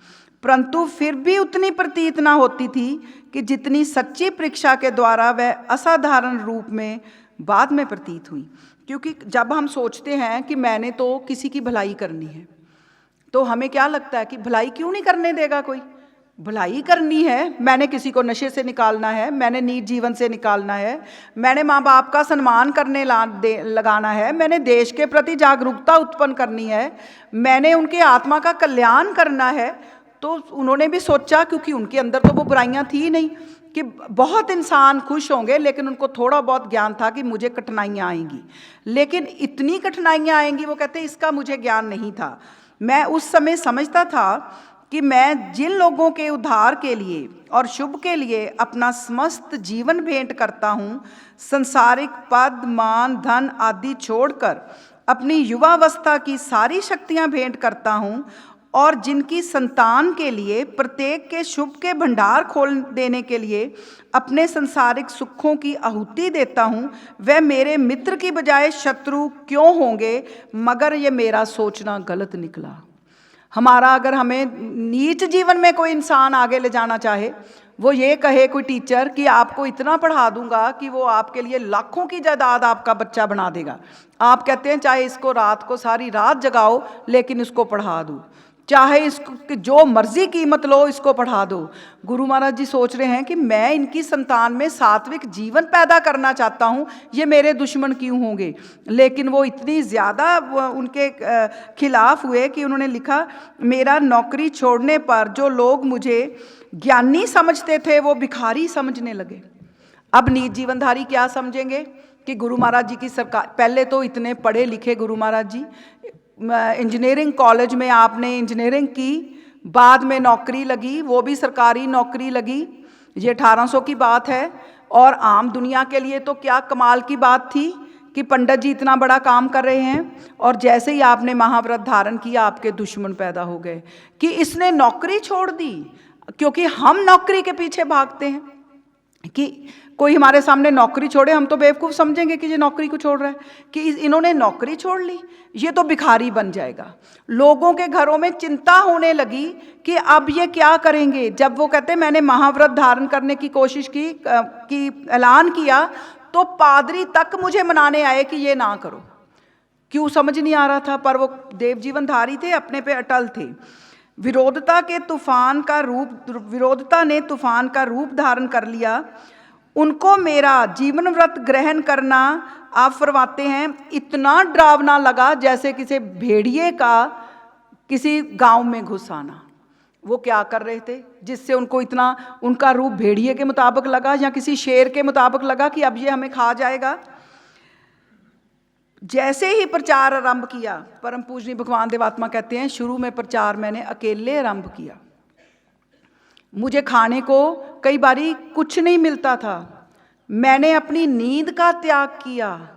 परंतु फिर भी उतनी प्रतीत ना होती थी कि जितनी सच्ची परीक्षा के द्वारा वह असाधारण रूप में बाद में प्रतीत हुई। क्योंकि जब हम सोचते हैं कि मैंने तो किसी की भलाई करनी है, तो हमें क्या लगता है कि भलाई क्यों नहीं करने देगा कोई? भलाई करनी है, मैंने किसी को नशे से निकालना है, मैंने नीच जीवन से निकालना है, मैंने माँ बाप का सम्मान करने लगाना है, मैंने देश के प्रति जागरूकता उत्पन्न करनी है, मैंने उनके आत्मा का कल्याण करना है। तो उन्होंने भी सोचा, क्योंकि उनके अंदर तो वो बुराइयां थी नहीं, कि बहुत इंसान खुश होंगे, लेकिन उनको थोड़ा बहुत ज्ञान था कि मुझे कठिनाइयाँ आएंगी। लेकिन इतनी कठिनाइयाँ आएंगी, वो कहते इसका मुझे ज्ञान नहीं था। मैं उस समय समझता था कि मैं जिन लोगों के उद्धार के लिए और शुभ के लिए अपना समस्त जीवन भेंट करता हूँ, संसारिक पद मान धन आदि छोड़कर अपनी युवावस्था की सारी शक्तियाँ भेंट करता हूँ, और जिनकी संतान के लिए प्रत्येक के शुभ के भंडार खोल देने के लिए अपने संसारिक सुखों की आहुति देता हूँ, वह मेरे मित्र की बजाय शत्रु क्यों होंगे? मगर ये मेरा सोचना गलत निकला। हमारा, अगर हमें नीच जीवन में कोई इंसान आगे ले जाना चाहे वो ये कहे कोई टीचर कि आपको इतना पढ़ा दूंगा कि वो आपके लिए लाखों की जायदाद आपका बच्चा बना देगा। आप कहते हैं चाहे इसको रात को सारी रात जगाओ लेकिन इसको पढ़ा दो, चाहे इसको जो मर्जी कीमत लो इसको पढ़ा दो। गुरु महाराज जी सोच रहे हैं कि मैं इनकी संतान में सात्विक जीवन पैदा करना चाहता हूँ, ये मेरे दुश्मन क्यों होंगे। लेकिन वो इतनी ज़्यादा उनके खिलाफ हुए कि उन्होंने लिखा, मेरा नौकरी छोड़ने पर जो लोग मुझे ज्ञानी समझते थे वो भिखारी समझने लगे। अब नीच जीवनधारी क्या समझेंगे कि गुरु महाराज जी की सरकार, पहले तो इतने पढ़े लिखे गुरु महाराज जी, इंजीनियरिंग कॉलेज में आपने इंजीनियरिंग की, बाद में नौकरी लगी, वो भी सरकारी नौकरी लगी, ये 1800 की बात है। और आम दुनिया के लिए तो क्या कमाल की बात थी कि पंडित जी इतना बड़ा काम कर रहे हैं, और जैसे ही आपने महाव्रत धारण किया आपके दुश्मन पैदा हो गए कि इसने नौकरी छोड़ दी। क्योंकि हम नौकरी के पीछे भागते हैं कि कोई हमारे सामने नौकरी छोड़े हम तो बेवकूफ़ समझेंगे कि ये नौकरी को छोड़ रहा है, कि इन्होंने नौकरी छोड़ ली, ये तो भिखारी बन जाएगा। लोगों के घरों में चिंता होने लगी कि अब ये क्या करेंगे। जब वो कहते मैंने महाव्रत धारण करने की कोशिश की ऐलान किया तो पादरी तक मुझे मनाने आए कि ये ना करो। क्यों समझ नहीं आ रहा था, पर वो देव जीवनधारी थे, अपने पे अटल थे। विरोधता ने तूफान का रूप धारण कर लिया। उनको मेरा जीवन व्रत ग्रहण करना, आप फरमाते हैं, इतना डरावना लगा जैसे किसी भेड़िए का किसी गांव में घुस आना। वो क्या कर रहे थे जिससे उनको इतना, उनका रूप भेड़िए के मुताबिक लगा या किसी शेर के मुताबिक लगा कि अब ये हमें खा जाएगा। जैसे ही प्रचार आरंभ किया, परम पूजनीय भगवान देवात्मा कहते हैं, शुरू में प्रचार मैंने अकेले आरंभ किया। मुझे खाने को कई बारी कुछ नहीं मिलता था, मैंने अपनी नींद का त्याग किया।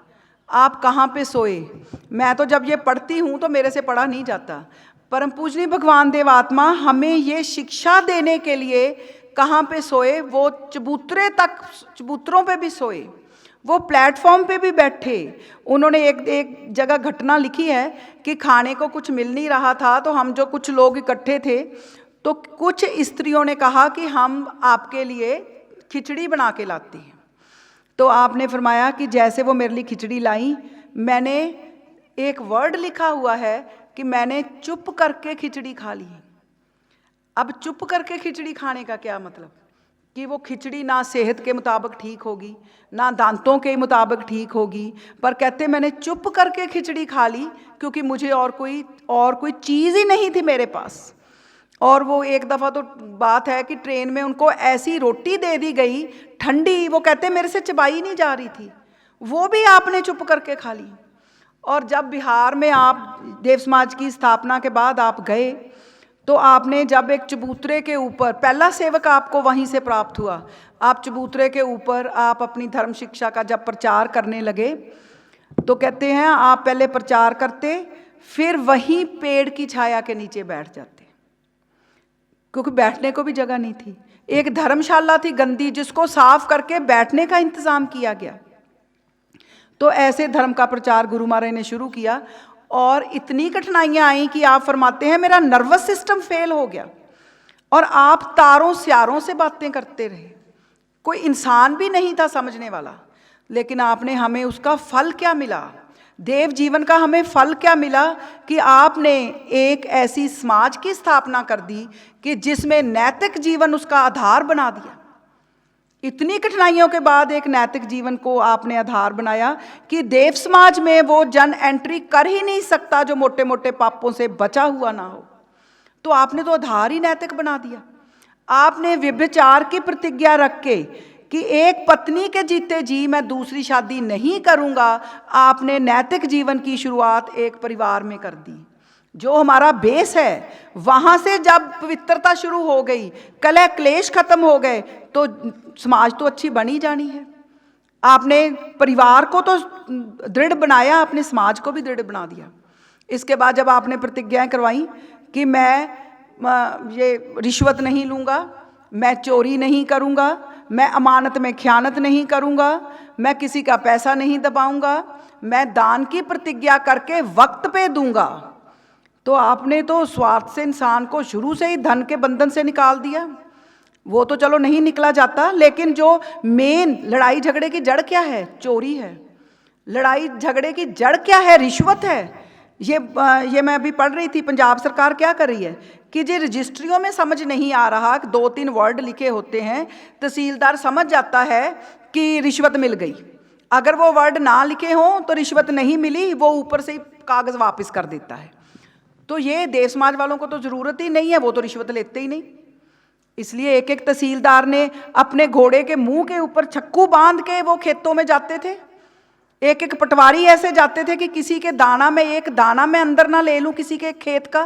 आप कहाँ पे सोए? मैं तो जब ये पढ़ती हूँ तो मेरे से पढ़ा नहीं जाता। परम पूजनीय भगवान देवात्मा हमें ये शिक्षा देने के लिए कहाँ पे सोए? वो चबूतरों पे भी सोए, वो प्लेटफॉर्म पे भी बैठे। उन्होंने एक जगह घटना लिखी है कि खाने को कुछ मिल नहीं रहा था, तो हम जो कुछ लोग इकट्ठे थे तो कुछ स्त्रियों ने कहा कि हम आपके लिए खिचड़ी बना के लाती हैं। तो आपने फरमाया कि जैसे वो मेरे लिए खिचड़ी लाई, मैंने एक वर्ड लिखा हुआ है कि मैंने चुप करके खिचड़ी खा ली। अब चुप करके खिचड़ी खाने का क्या मतलब? कि वो खिचड़ी ना सेहत के मुताबिक ठीक होगी, ना दांतों के मुताबिक ठीक होगी, पर कहते मैंने चुप करके खिचड़ी खा ली क्योंकि मुझे और कोई चीज़ ही नहीं थी मेरे पास। और वो एक दफ़ा तो बात है कि ट्रेन में उनको ऐसी रोटी दे दी गई ठंडी, वो कहते मेरे से चबाई नहीं जा रही थी, वो भी आपने चुप करके खा ली। और जब बिहार में आप देव समाज की स्थापना के बाद आप गए तो आपने जब एक चबूतरे के ऊपर, पहला सेवक आपको वहीं से प्राप्त हुआ, आप चबूतरे के ऊपर आप अपनी धर्म शिक्षा का जब प्रचार करने लगे तो कहते हैं आप पहले प्रचार करते, फिर वहीं पेड़ की छाया के नीचे बैठ जाते, क्योंकि बैठने को भी जगह नहीं थी। एक धर्मशाला थी गंदी, जिसको साफ करके बैठने का इंतजाम किया गया। तो ऐसे धर्म का प्रचार गुरु महाराज ने शुरू किया और इतनी कठिनाइयां आई कि आप फरमाते हैं मेरा नर्वस सिस्टम फेल हो गया और आप तारों स्यारों से बातें करते रहे, कोई इंसान भी नहीं था समझने वाला। लेकिन आपने हमें उसका फल क्या मिला, देव जीवन का हमें फल क्या मिला कि आपने एक ऐसी समाज की स्थापना कर दी कि जिसमें नैतिक जीवन उसका आधार बना दिया। इतनी कठिनाइयों के बाद एक नैतिक जीवन को आपने आधार बनाया कि देव समाज में वो जन एंट्री कर ही नहीं सकता जो मोटे मोटे पापों से बचा हुआ ना हो। तो आपने तो आधार ही नैतिक बना दिया। आपने व्यभिचार की प्रतिज्ञा रख के कि एक पत्नी के जीते जी मैं दूसरी शादी नहीं करूंगा, आपने नैतिक जीवन की शुरुआत एक परिवार में कर दी। जो हमारा बेस है वहां से जब पवित्रता शुरू हो गई, कलह क्लेश खत्म हो गए, तो समाज तो अच्छी बनी जानी है। आपने परिवार को तो दृढ़ बनाया, आपने समाज को भी दृढ़ बना दिया। इसके बाद जब आपने प्रतिज्ञाएं करवाई कि मैं ये रिश्वत नहीं लूँगा, मैं चोरी नहीं करूँगा, मैं अमानत में ख़यानत नहीं करूँगा, मैं किसी का पैसा नहीं दबाऊँगा, मैं दान की प्रतिज्ञा करके वक्त पे दूँगा, तो आपने तो स्वार्थ से इंसान को शुरू से ही धन के बंधन से निकाल दिया। वो तो चलो नहीं निकला जाता, लेकिन जो मेन लड़ाई झगड़े की जड़ क्या है? चोरी है। लड़ाई झगड़े की जड़ क्या है? रिश्वत है। ये मैं अभी पढ़ रही थी, पंजाब सरकार क्या कर रही है कि जी रजिस्ट्रियों में समझ नहीं आ रहा, 2-3 वर्ड लिखे होते हैं, तहसीलदार समझ जाता है कि रिश्वत मिल गई। अगर वो वर्ड ना लिखे हों तो रिश्वत नहीं मिली, वो ऊपर से ही कागज़ वापस कर देता है। तो ये देश समाज वालों को तो ज़रूरत ही नहीं है, वो तो रिश्वत लेते ही नहीं। इसलिए एक एक तहसीलदार ने अपने घोड़े के मुंह के ऊपर छक्कू बांध के वो खेतों में जाते थे। एक एक पटवारी ऐसे जाते थे कि किसी के दाना में एक दाना मैं अंदर ना ले लूं किसी के खेत का।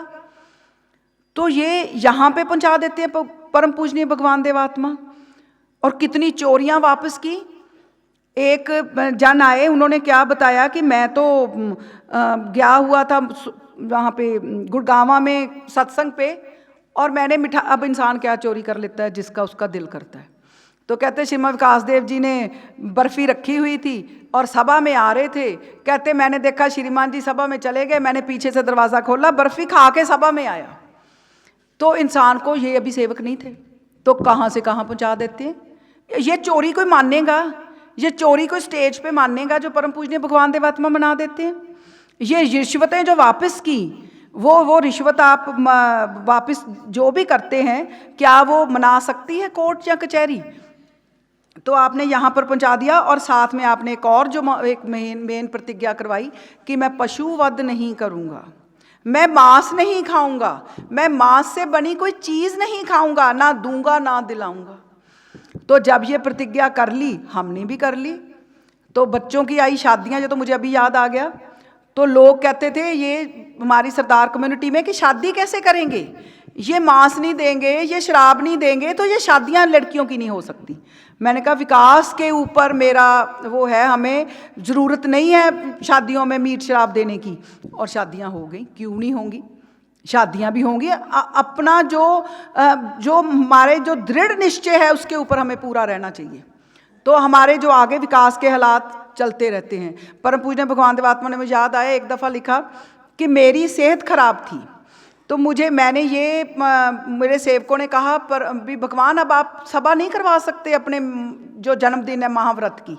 तो ये यहाँ पे पहुंचा देते हैं परम पूजनीय भगवान देवात्मा। और कितनी चोरियां वापस की। एक जन आए, उन्होंने क्या बताया कि मैं तो गया हुआ था वहाँ पे गुड़गांवा में सत्संग पे, और मैंने अब इंसान क्या चोरी कर लेता है? जिसका उसका दिल करता है। तो कहते श्रीमद विकास देव जी ने बर्फ़ी रखी हुई थी और सभा में आ रहे थे। कहते मैंने देखा श्रीमान जी सभा में चले गए, मैंने पीछे से दरवाज़ा खोला, बर्फ़ी खा के सभा में आया। तो इंसान को ये अभी सेवक नहीं थे, तो कहाँ से कहाँ पहुँचा देते हैं। ये चोरी कोई मानेगा? ये चोरी कोई स्टेज पे मानेगा जो परम पूजनीय भगवान देवात्मा मना देते हैं? ये रिश्वतें जो वापस की, वो रिश्वत आप वापस जो भी करते हैं, क्या वो मना सकती है कोर्ट या कचहरी? तो आपने यहाँ पर पहुँचा दिया। और साथ में आपने एक और जो एक मेन प्रतिज्ञा करवाई कि मैं पशुवध नहीं करूँगा, मैं मांस नहीं खाऊंगा, मैं मांस से बनी कोई चीज़ नहीं खाऊंगा, ना दूंगा ना दिलाऊंगा। तो जब ये प्रतिज्ञा कर ली, हमने भी कर ली। तो बच्चों की आई शादियाँ, जो तो मुझे अभी याद आ गया, तो लोग कहते थे ये हमारी सरदार कम्युनिटी में कि शादी कैसे करेंगे, ये मांस नहीं देंगे, ये शराब नहीं देंगे, तो ये शादियां लड़कियों की नहीं हो सकती। मैंने कहा विकास के ऊपर मेरा वो है, हमें ज़रूरत नहीं है शादियों में मीट शराब देने की। और शादियां हो गई, क्यों नहीं होंगी? शादियां भी होंगी। अपना जो हमारे जो दृढ़ निश्चय है उसके ऊपर हमें पूरा रहना चाहिए। तो हमारे जो आगे विकास के हालात चलते रहते हैं। परम पूजनीय भगवान देवात्मा ने मुझे याद आया, एक दफ़ा लिखा कि मेरी सेहत खराब थी, तो मैंने ये मेरे सेवकों ने कहा पर अभी भगवान अब आप सभा नहीं करवा सकते अपने जो जन्मदिन है महाव्रत की।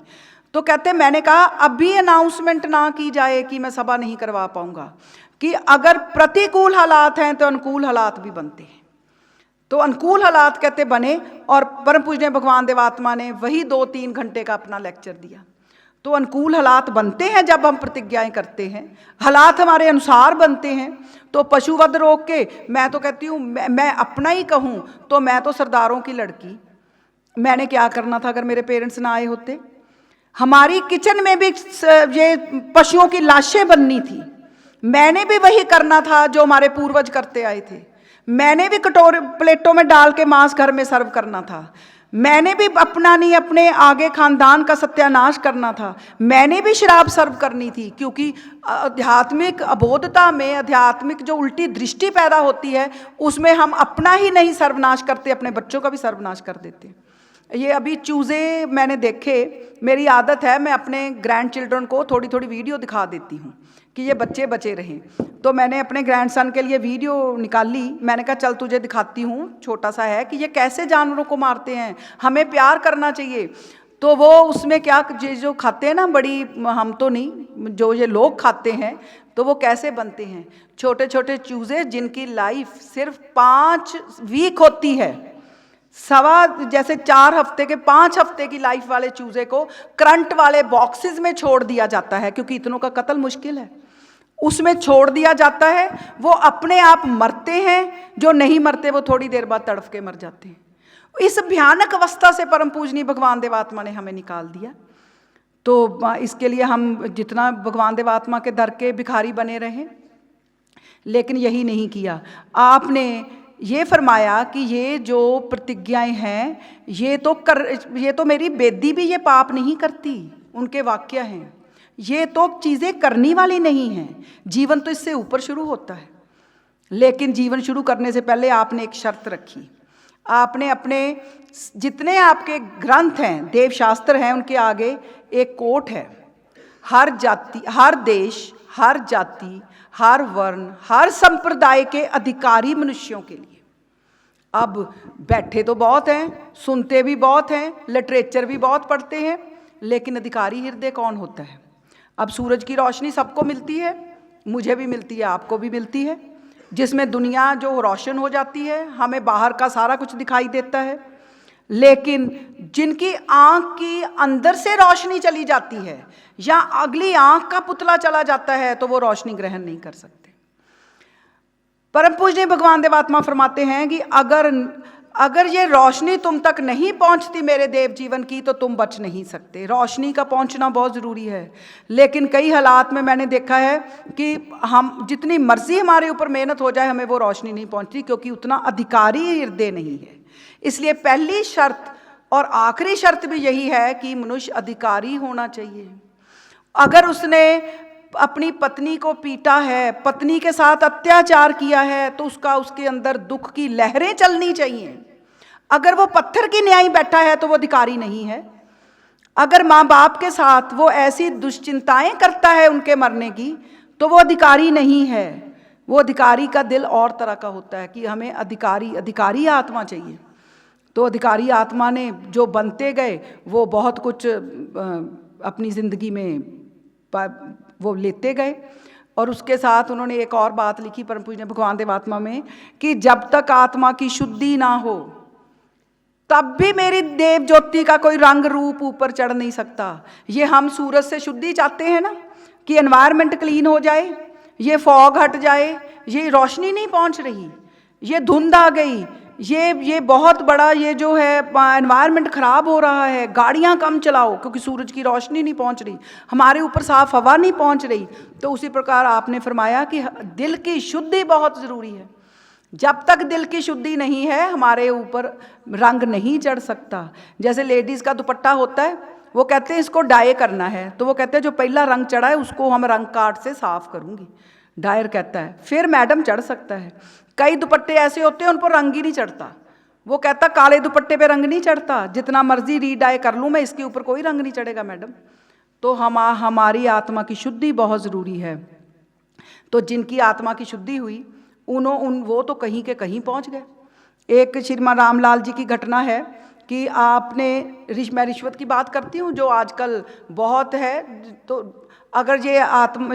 तो कहते मैंने कहा अभी अनाउंसमेंट ना की जाए कि मैं सभा नहीं करवा पाऊंगा, कि अगर प्रतिकूल हालात हैं तो अनुकूल हालात भी बनते हैं। तो अनुकूल हालात कहते बने, और परम पूजनीय भगवान देवात्मा ने वही 2-3 घंटे का अपना लेक्चर दिया। तो अनुकूल हालात बनते हैं जब हम प्रतिज्ञाएं करते हैं, हालात हमारे अनुसार बनते हैं। तो पशुवध रोक के, मैं तो कहती हूँ, मैं अपना ही कहूँ तो मैं तो सरदारों की लड़की, मैंने क्या करना था अगर मेरे पेरेंट्स ना आए होते? हमारी किचन में भी ये पशुओं की लाशें बननी थी, मैंने भी वही करना था जो हमारे पूर्वज करते आए थे। मैंने भी कटोरे प्लेटों में डाल के मांस घर में सर्व करना था। मैंने भी अपना नहीं, अपने आगे खानदान का सत्यानाश करना था। मैंने भी शराब सर्व करनी थी, क्योंकि आध्यात्मिक अबोधता में, आध्यात्मिक जो उल्टी दृष्टि पैदा होती है, उसमें हम अपना ही नहीं सर्वनाश करते, अपने बच्चों का भी सर्वनाश कर देते। ये अभी चूज़े मैंने देखे, मेरी आदत है मैं अपने ग्रैंड चिल्ड्रन को थोड़ी थोड़ी वीडियो दिखा देती हूँ कि ये बच्चे बचे रहें। तो मैंने अपने ग्रैंडसन के लिए वीडियो निकाली, मैंने कहा चल तुझे दिखाती हूँ, छोटा सा है, कि ये कैसे जानवरों को मारते हैं, हमें प्यार करना चाहिए। तो वो उसमें क्या जो खाते हैं ना, बड़ी, हम तो नहीं, जो ये लोग खाते हैं, तो वो कैसे बनते हैं, छोटे छोटे चूज़े जिनकी लाइफ सिर्फ 5 वीक होती है, जैसे 4 हफ्ते के 5 हफ्ते की लाइफ वाले चूजे को करंट वाले बॉक्सेस में छोड़ दिया जाता है, क्योंकि इतनों का कत्ल मुश्किल है, उसमें छोड़ दिया जाता है। वो अपने आप मरते हैं, जो नहीं मरते वो थोड़ी देर बाद तड़फ के मर जाते हैं। इस भयानक अवस्था से परम पूजनीय भगवान देवात्मा ने हमें निकाल दिया। तो इसके लिए हम जितना भगवान देवात्मा के दर के भिखारी बने रहें, लेकिन यही नहीं किया। आपने ये फरमाया कि ये जो प्रतिज्ञाएं हैं, ये तो मेरी बेदी भी ये पाप नहीं करती, उनके वाक्य हैं, ये तो चीज़ें करनी वाली नहीं हैं। जीवन तो इससे ऊपर शुरू होता है, लेकिन जीवन शुरू करने से पहले आपने एक शर्त रखी। आपने अपने जितने आपके ग्रंथ हैं, देव शास्त्र हैं, उनके आगे एक कोट है, हर जाति, हर देश, हर जाति, हर वर्ण, हर संप्रदाय के अधिकारी मनुष्यों के लिए अब बैठे तो बहुत हैं, सुनते भी बहुत हैं, लिटरेचर भी बहुत पढ़ते हैं, लेकिन अधिकारी हृदय कौन होता है? अब सूरज की रोशनी सबको मिलती है, मुझे भी मिलती है, आपको भी मिलती है, जिसमें दुनिया जो रोशन हो जाती है, हमें बाहर का सारा कुछ दिखाई देता है। लेकिन जिनकी आंख की अंदर से रोशनी चली जाती है या अगली आंख का पुतला चला जाता है, तो वो रोशनी ग्रहण नहीं कर सकते। परम पूज्य भगवान देवात्मा फरमाते हैं कि अगर ये रोशनी तुम तक नहीं पहुंचती मेरे देव जीवन की, तो तुम बच नहीं सकते। रोशनी का पहुंचना बहुत ज़रूरी है। लेकिन कई हालात में मैंने देखा है कि हम जितनी मर्जी हमारे ऊपर मेहनत हो जाए, हमें वो रोशनी नहीं पहुंचती, क्योंकि उतना अधिकारी हृदय नहीं है। इसलिए पहली शर्त और आखिरी शर्त भी यही है कि मनुष्य अधिकारी होना चाहिए। अगर उसने अपनी पत्नी को पीटा है, पत्नी के साथ अत्याचार किया है, तो उसके अंदर दुख की लहरें चलनी चाहिए। अगर वो पत्थर की न्याय बैठा है, तो वो अधिकारी नहीं है। अगर माँ बाप के साथ वो ऐसी दुश्चिंताएं करता है उनके मरने की, तो वो अधिकारी नहीं है। वो अधिकारी का दिल और तरह का होता है कि हमें अधिकारी आत्मा चाहिए। तो अधिकारी आत्मा ने जो बनते गए, वो बहुत कुछ अपनी ज़िंदगी में वो लेते गए। और उसके साथ उन्होंने एक और बात लिखी परम पूज्य भगवान देवात्मा में, कि जब तक आत्मा की शुद्धि ना हो, तब भी मेरी देव ज्योति का कोई रंग रूप ऊपर चढ़ नहीं सकता। ये हम सूरज से शुद्धि चाहते हैं ना, कि एनवायरनमेंट क्लीन हो जाए, ये फॉग हट जाए, ये रोशनी नहीं पहुंच रही, ये धुंध आ गई, ये बहुत बड़ा ये जो है एनवायरनमेंट ख़राब हो रहा है, गाड़ियां कम चलाओ क्योंकि सूरज की रोशनी नहीं पहुंच रही, हमारे ऊपर साफ हवा नहीं पहुंच रही। तो उसी प्रकार आपने फरमाया कि दिल की शुद्धि बहुत ज़रूरी है। जब तक दिल की शुद्धि नहीं है, हमारे ऊपर रंग नहीं चढ़ सकता। जैसे लेडीज़ का दुपट्टा होता है, वो कहते हैं इसको डाई करना है, तो वो कहते हैं जो पहला रंग चढ़ा है उसको हम रंग काट से साफ करूँगी, डायर कहता है, फिर मैडम चढ़ सकता है। कई दुपट्टे ऐसे होते हैं उन पर रंग ही नहीं चढ़ता, वो कहता काले दुपट्टे पे रंग नहीं चढ़ता, जितना मर्जी रीडाई कर लूँ मैं, इसके ऊपर कोई रंग नहीं चढ़ेगा मैडम। तो हमारी आत्मा की शुद्धि बहुत ज़रूरी है। तो जिनकी आत्मा की शुद्धि हुई वो तो कहीं के कहीं पहुंच गए। एक श्रीमान रामलाल जी की घटना है कि मैं रिश्वत की बात करती हूँ जो आजकल बहुत है। तो अगर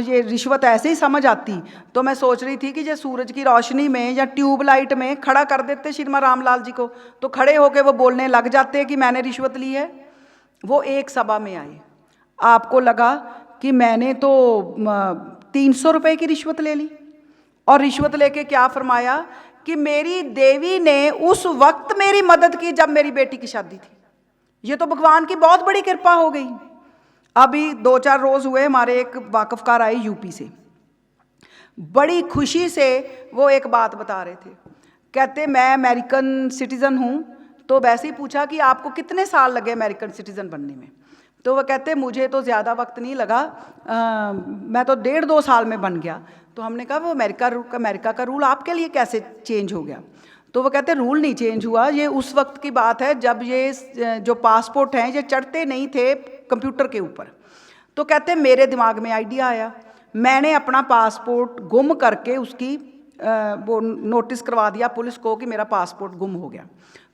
ये रिश्वत ऐसे ही समझ आती, तो मैं सोच रही थी कि ये सूरज की रोशनी में या ट्यूबलाइट में खड़ा कर देते श्रीमान रामलाल जी को, तो खड़े होके वो बोलने लग जाते कि मैंने रिश्वत ली है। वो एक सभा में आए, आपको लगा कि मैंने तो 300 रुपये की रिश्वत ले ली, और रिश्वत लेके क्या फरमाया कि मेरी देवी ने उस वक्त मेरी मदद की जब मेरी बेटी की शादी थी। ये तो भगवान की बहुत बड़ी कृपा हो गई। अभी 2-4 रोज़ हुए, हमारे एक वाकफकार आए यूपी से, बड़ी खुशी से वो एक बात बता रहे थे। कहते मैं अमेरिकन सिटीज़न हूँ, तो वैसे ही पूछा कि आपको कितने साल लगे अमेरिकन सिटीज़न बनने में। तो वह कहते मुझे तो ज़्यादा वक्त नहीं लगा, मैं तो 1.5-2 साल में बन गया। तो हमने कहा वो अमेरिका का रूल आपके लिए कैसे चेंज हो गया? तो वो कहते रूल नहीं चेंज हुआ, ये उस वक्त की बात है जब ये जो पासपोर्ट हैं ये चढ़ते नहीं थे कंप्यूटर के ऊपर। तो कहते मेरे दिमाग में आइडिया आया, मैंने अपना पासपोर्ट गुम करके उसकी वो नोटिस करवा दिया पुलिस को कि मेरा पासपोर्ट गुम हो गया।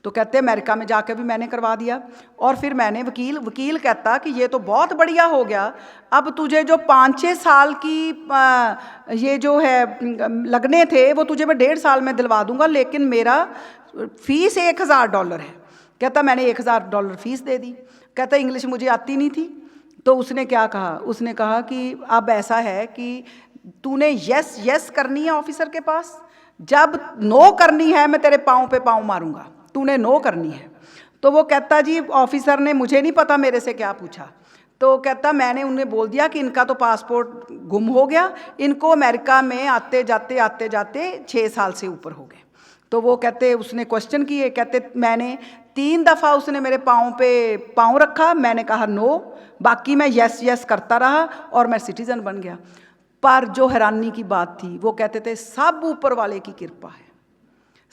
तो कहते अमेरिका में जाकर भी मैंने करवा दिया, और फिर मैंने वकील कहता कि ये तो बहुत बढ़िया हो गया, अब तुझे जो 5-6 साल की ये जो है लगने थे वो तुझे मैं 1.5 साल में दिलवा दूंगा, लेकिन मेरा फ़ीस $1000 है। कहता मैंने $1000 फ़ीस दे दी। कहता इंग्लिश मुझे आती नहीं थी। तो उसने क्या कहा, उसने कहा कि अब ऐसा है कि तूने यस करनी है ऑफिसर के पास, जब नो करनी है मैं तेरे पाँव पे पाँव मारूंगा, तूने नो करनी है। तो वो कहता जी ऑफिसर ने मुझे नहीं पता मेरे से क्या पूछा। तो कहता मैंने उन्हें बोल दिया कि इनका तो पासपोर्ट गुम हो गया, इनको अमेरिका में आते जाते 6 साल से ऊपर हो गए। तो वो कहते उसने क्वेश्चन किए, कहते मैंने 3 दफ़ा उसने मेरे पाँव पे पाँव रखा, मैंने कहा नो, बाकी मैं यस करता रहा और मैं सिटीज़न बन गया। पर जो हैरानी की बात थी, वो कहते थे सब ऊपर वाले की कृपा है,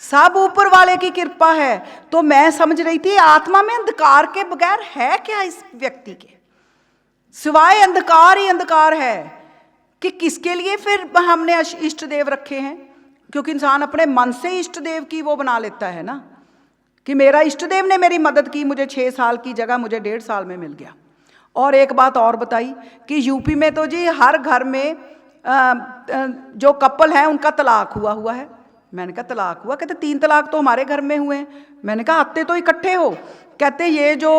सब ऊपर वाले की कृपा है। तो मैं समझ रही थी आत्मा में अंधकार के बगैर है क्या इस व्यक्ति के, सिवाय अंधकार ही अंधकार है कि किसके लिए फिर हमने इष्ट देव रखे हैं। क्योंकि इंसान अपने मन से इष्ट देव की वो बना लेता है ना, कि मेरा इष्ट देव ने मेरी मदद की, मुझे 6 साल की जगह मुझे 1.5 साल में मिल गया। और एक बात और बताई कि यूपी में तो जी हर घर में जो कपल हैं उनका तलाक हुआ है। मैंने कहा तलाक हुआ? कहते 3 तलाक तो हमारे घर में हुए हैं। मैंने कहा आते तो इकट्ठे हो। कहते ये जो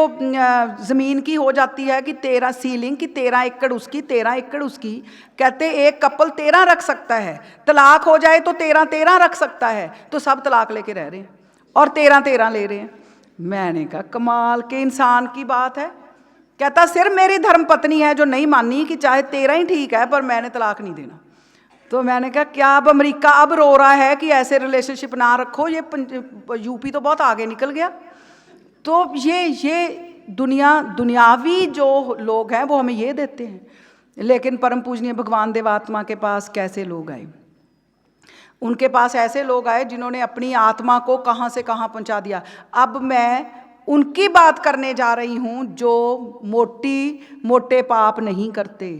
ज़मीन की हो जाती है कि 13 सीलिंग की 13 एकड़ उसकी 13 एकड़ उसकी, कहते एक कपल 13 रख सकता है, तलाक हो जाए तो 13 रख सकता है, तो सब तलाक लेके रह रहे हैं और 13 ले रहे हैं। मैंने कहा कमाल के इंसान की बात है। कहता सिर्फ मेरी धर्म पत्नी है जो नहीं मानी कि चाहे 13 ही ठीक है पर मैंने तलाक नहीं देना। तो मैंने कहा क्या अब अमेरिका अब रो रहा है कि ऐसे रिलेशनशिप ना रखो, ये यूपी तो बहुत आगे निकल गया। तो ये दुनियावी जो लोग हैं वो हमें ये देते हैं, लेकिन परम पूजनीय भगवान देवात्मा के पास कैसे लोग आए? उनके पास ऐसे लोग आए जिन्होंने अपनी आत्मा को कहाँ से कहाँ पहुँचा दिया। अब मैं उनकी बात करने जा रही हूँ जो मोटे पाप नहीं करते,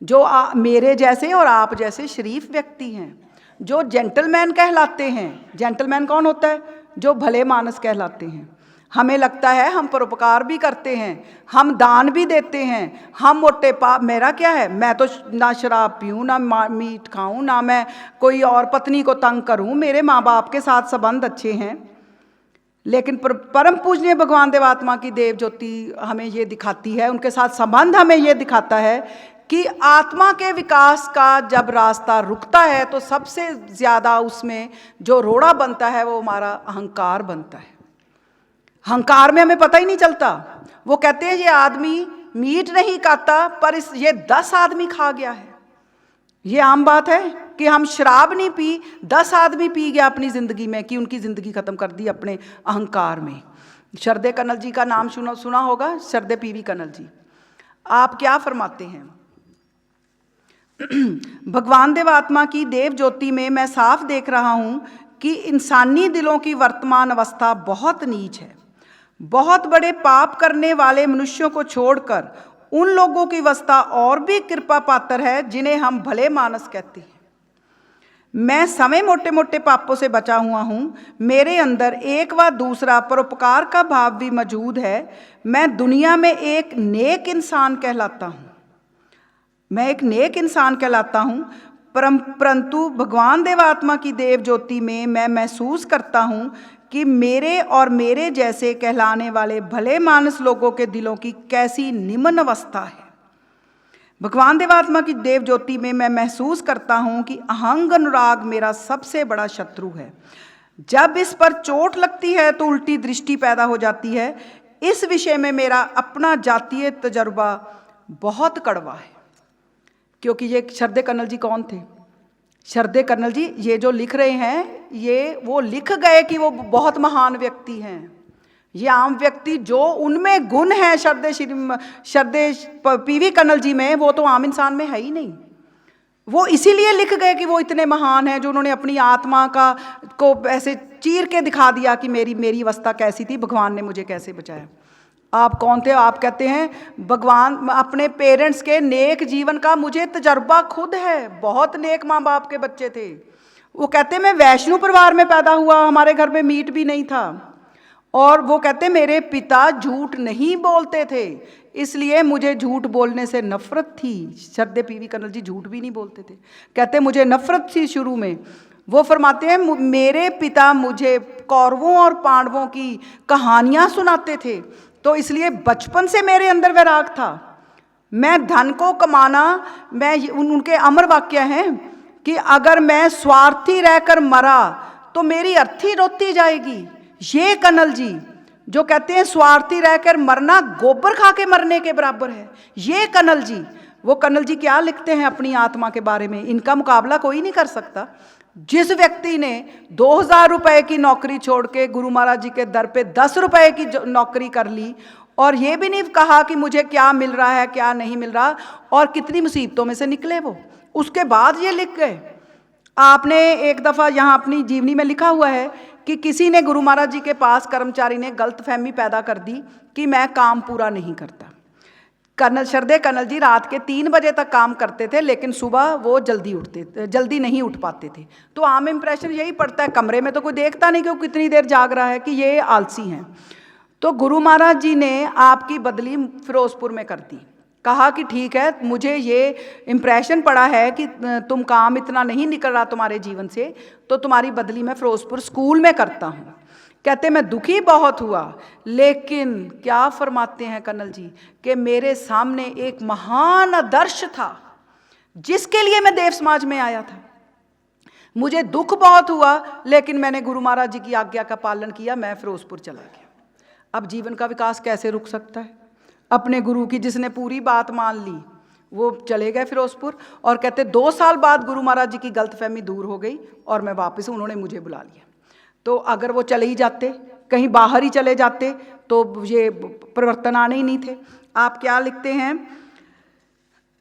जो मेरे जैसे और आप जैसे शरीफ व्यक्ति हैं, जो जेंटलमैन कहलाते हैं। जेंटलमैन कौन होता है? जो भले मानस कहलाते हैं। हमें लगता है हम परोपकार भी करते हैं, हम दान भी देते हैं, हम मोटे पाप। मेरा क्या है, मैं तो ना शराब पीऊँ, ना मीट खाऊँ, ना मैं कोई और पत्नी को तंग करूँ, मेरे माँ बाप के साथ संबंध अच्छे हैं। लेकिन परम पूजनीय भगवान देवात्मा की देव ज्योति हमें ये दिखाती है, उनके साथ संबंध हमें ये दिखाता है कि आत्मा के विकास का जब रास्ता रुकता है तो सबसे ज़्यादा उसमें जो रोड़ा बनता है वो हमारा अहंकार बनता है। अहंकार में हमें पता ही नहीं चलता। वो कहते हैं ये आदमी मीट नहीं खाता पर ये 10 आदमी खा गया है। ये आम बात है कि हम शराब नहीं पी, 10 आदमी पी गया अपनी ज़िंदगी में, कि उनकी ज़िंदगी ख़त्म कर दी अपने अहंकार में। शरदे कनल जी का नाम सुना होगा, शरदे पीवी कनल जी। आप क्या फरमाते हैं? भगवान देवात्मा की देव ज्योति में मैं साफ देख रहा हूँ कि इंसानी दिलों की वर्तमान अवस्था बहुत नीच है। बहुत बड़े पाप करने वाले मनुष्यों को छोड़कर उन लोगों की अवस्था और भी कृपा पात्र है जिन्हें हम भले मानस कहते हैं। मैं समय मोटे मोटे पापों से बचा हुआ हूँ, मेरे अंदर एक व दूसरा परोपकार का भाव भी मौजूद है। मैं दुनिया में एक नेक इंसान कहलाता हूँ, मैं एक नेक इंसान कहलाता हूँ, परंतु भगवान देवात्मा की देव ज्योति में मैं महसूस करता हूँ कि मेरे और मेरे जैसे कहलाने वाले भले मानस लोगों के दिलों की कैसी निम्न अवस्था है। भगवान देवात्मा की देव ज्योति में मैं महसूस करता हूँ कि अहंग अनुराग मेरा सबसे बड़ा शत्रु है। जब इस पर चोट लगती है तो उल्टी दृष्टि पैदा हो जाती है। इस विषय में मेरा अपना जातीय तजुर्बा बहुत कड़वा है। क्योंकि ये शरदे कनल जी कौन थे? शरदे कनल जी ये जो लिख रहे हैं, ये वो लिख गए कि वो बहुत महान व्यक्ति हैं। ये आम व्यक्ति जो उनमें गुण है शरदे पीवी कनल जी में, वो तो आम इंसान में है ही नहीं। वो इसीलिए लिख गए कि वो इतने महान हैं, जो उन्होंने अपनी आत्मा को ऐसे चीर के दिखा दिया कि मेरी अवस्था कैसी थी, भगवान ने मुझे कैसे बचाया। आप कौन थे? आप कहते हैं भगवान अपने पेरेंट्स के नेक जीवन का मुझे तजर्बा खुद है। बहुत नेक माँ बाप के बच्चे थे। वो कहते मैं वैष्णु परिवार में पैदा हुआ, हमारे घर में मीट भी नहीं था। और वो कहते मेरे पिता झूठ नहीं बोलते थे, इसलिए मुझे झूठ बोलने से नफरत थी। शरदे पीवी कनल जी झूठ भी नहीं बोलते थे, कहते मुझे नफरत थी शुरू में। वो फरमाते हैं मेरे पिता मुझे कौरवों और पांडवों की कहानियाँ सुनाते थे, तो इसलिए बचपन से मेरे अंदर वैराग था। मैं धन को कमाना, मैं उनके अमर वाक्य हैं कि अगर मैं स्वार्थी रहकर मरा तो मेरी अर्थी रोती जाएगी। ये कनल जी जो कहते हैं स्वार्थी रहकर मरना गोबर खा के मरने के बराबर है, ये कनल जी, वो कनल जी क्या लिखते हैं अपनी आत्मा के बारे में, इनका मुकाबला कोई नहीं कर सकता। जिस व्यक्ति ने 2000 रुपए की नौकरी छोड़ के गुरु महाराज जी के दर पे 10 रुपए की नौकरी कर ली, और ये भी नहीं कहा कि मुझे क्या मिल रहा है क्या नहीं मिल रहा, और कितनी मुसीबतों में से निकले वो, उसके बाद ये लिख गए। आपने एक दफ़ा यहाँ अपनी जीवनी में लिखा हुआ है कि किसी ने गुरु महाराज जी के पास कर्मचारी ने गलतफहमी पैदा कर दी कि मैं काम पूरा नहीं करता। कर्नल शरदे कनल जी रात के 3 बजे तक काम करते थे, लेकिन सुबह वो जल्दी नहीं उठ पाते थे। तो आम इंप्रेशन यही पड़ता है, कमरे में तो कोई देखता नहीं कि वो कितनी देर जाग रहा है, कि ये आलसी हैं। तो गुरु महाराज जी ने आपकी बदली फिरोजपुर में कर दी। कहा कि ठीक है, मुझे ये इम्प्रेशन पड़ा है कि तुम काम इतना नहीं निकल रहा तुम्हारे जीवन से, तो तुम्हारी बदली मैं फिरोजपुर स्कूल में करता हूँ। कहते मैं दुखी बहुत हुआ, लेकिन क्या फरमाते हैं कर्नल जी कि मेरे सामने एक महान आदर्श था जिसके लिए मैं देव समाज में आया था। मुझे दुख बहुत हुआ, लेकिन मैंने गुरु महाराज जी की आज्ञा का पालन किया, मैं फिरोजपुर चला गया। अब जीवन का विकास कैसे रुक सकता है? अपने गुरु की जिसने पूरी बात मान ली वो चले गए फिरोजपुर, और कहते 2 साल बाद गुरु महाराज जी की गलतफहमी दूर हो गई और मैं वापस, उन्होंने मुझे बुला लिया। तो अगर वो चले ही जाते, कहीं बाहर ही चले जाते, तो ये परिवर्तन आने ही नहीं थे। आप क्या लिखते हैं?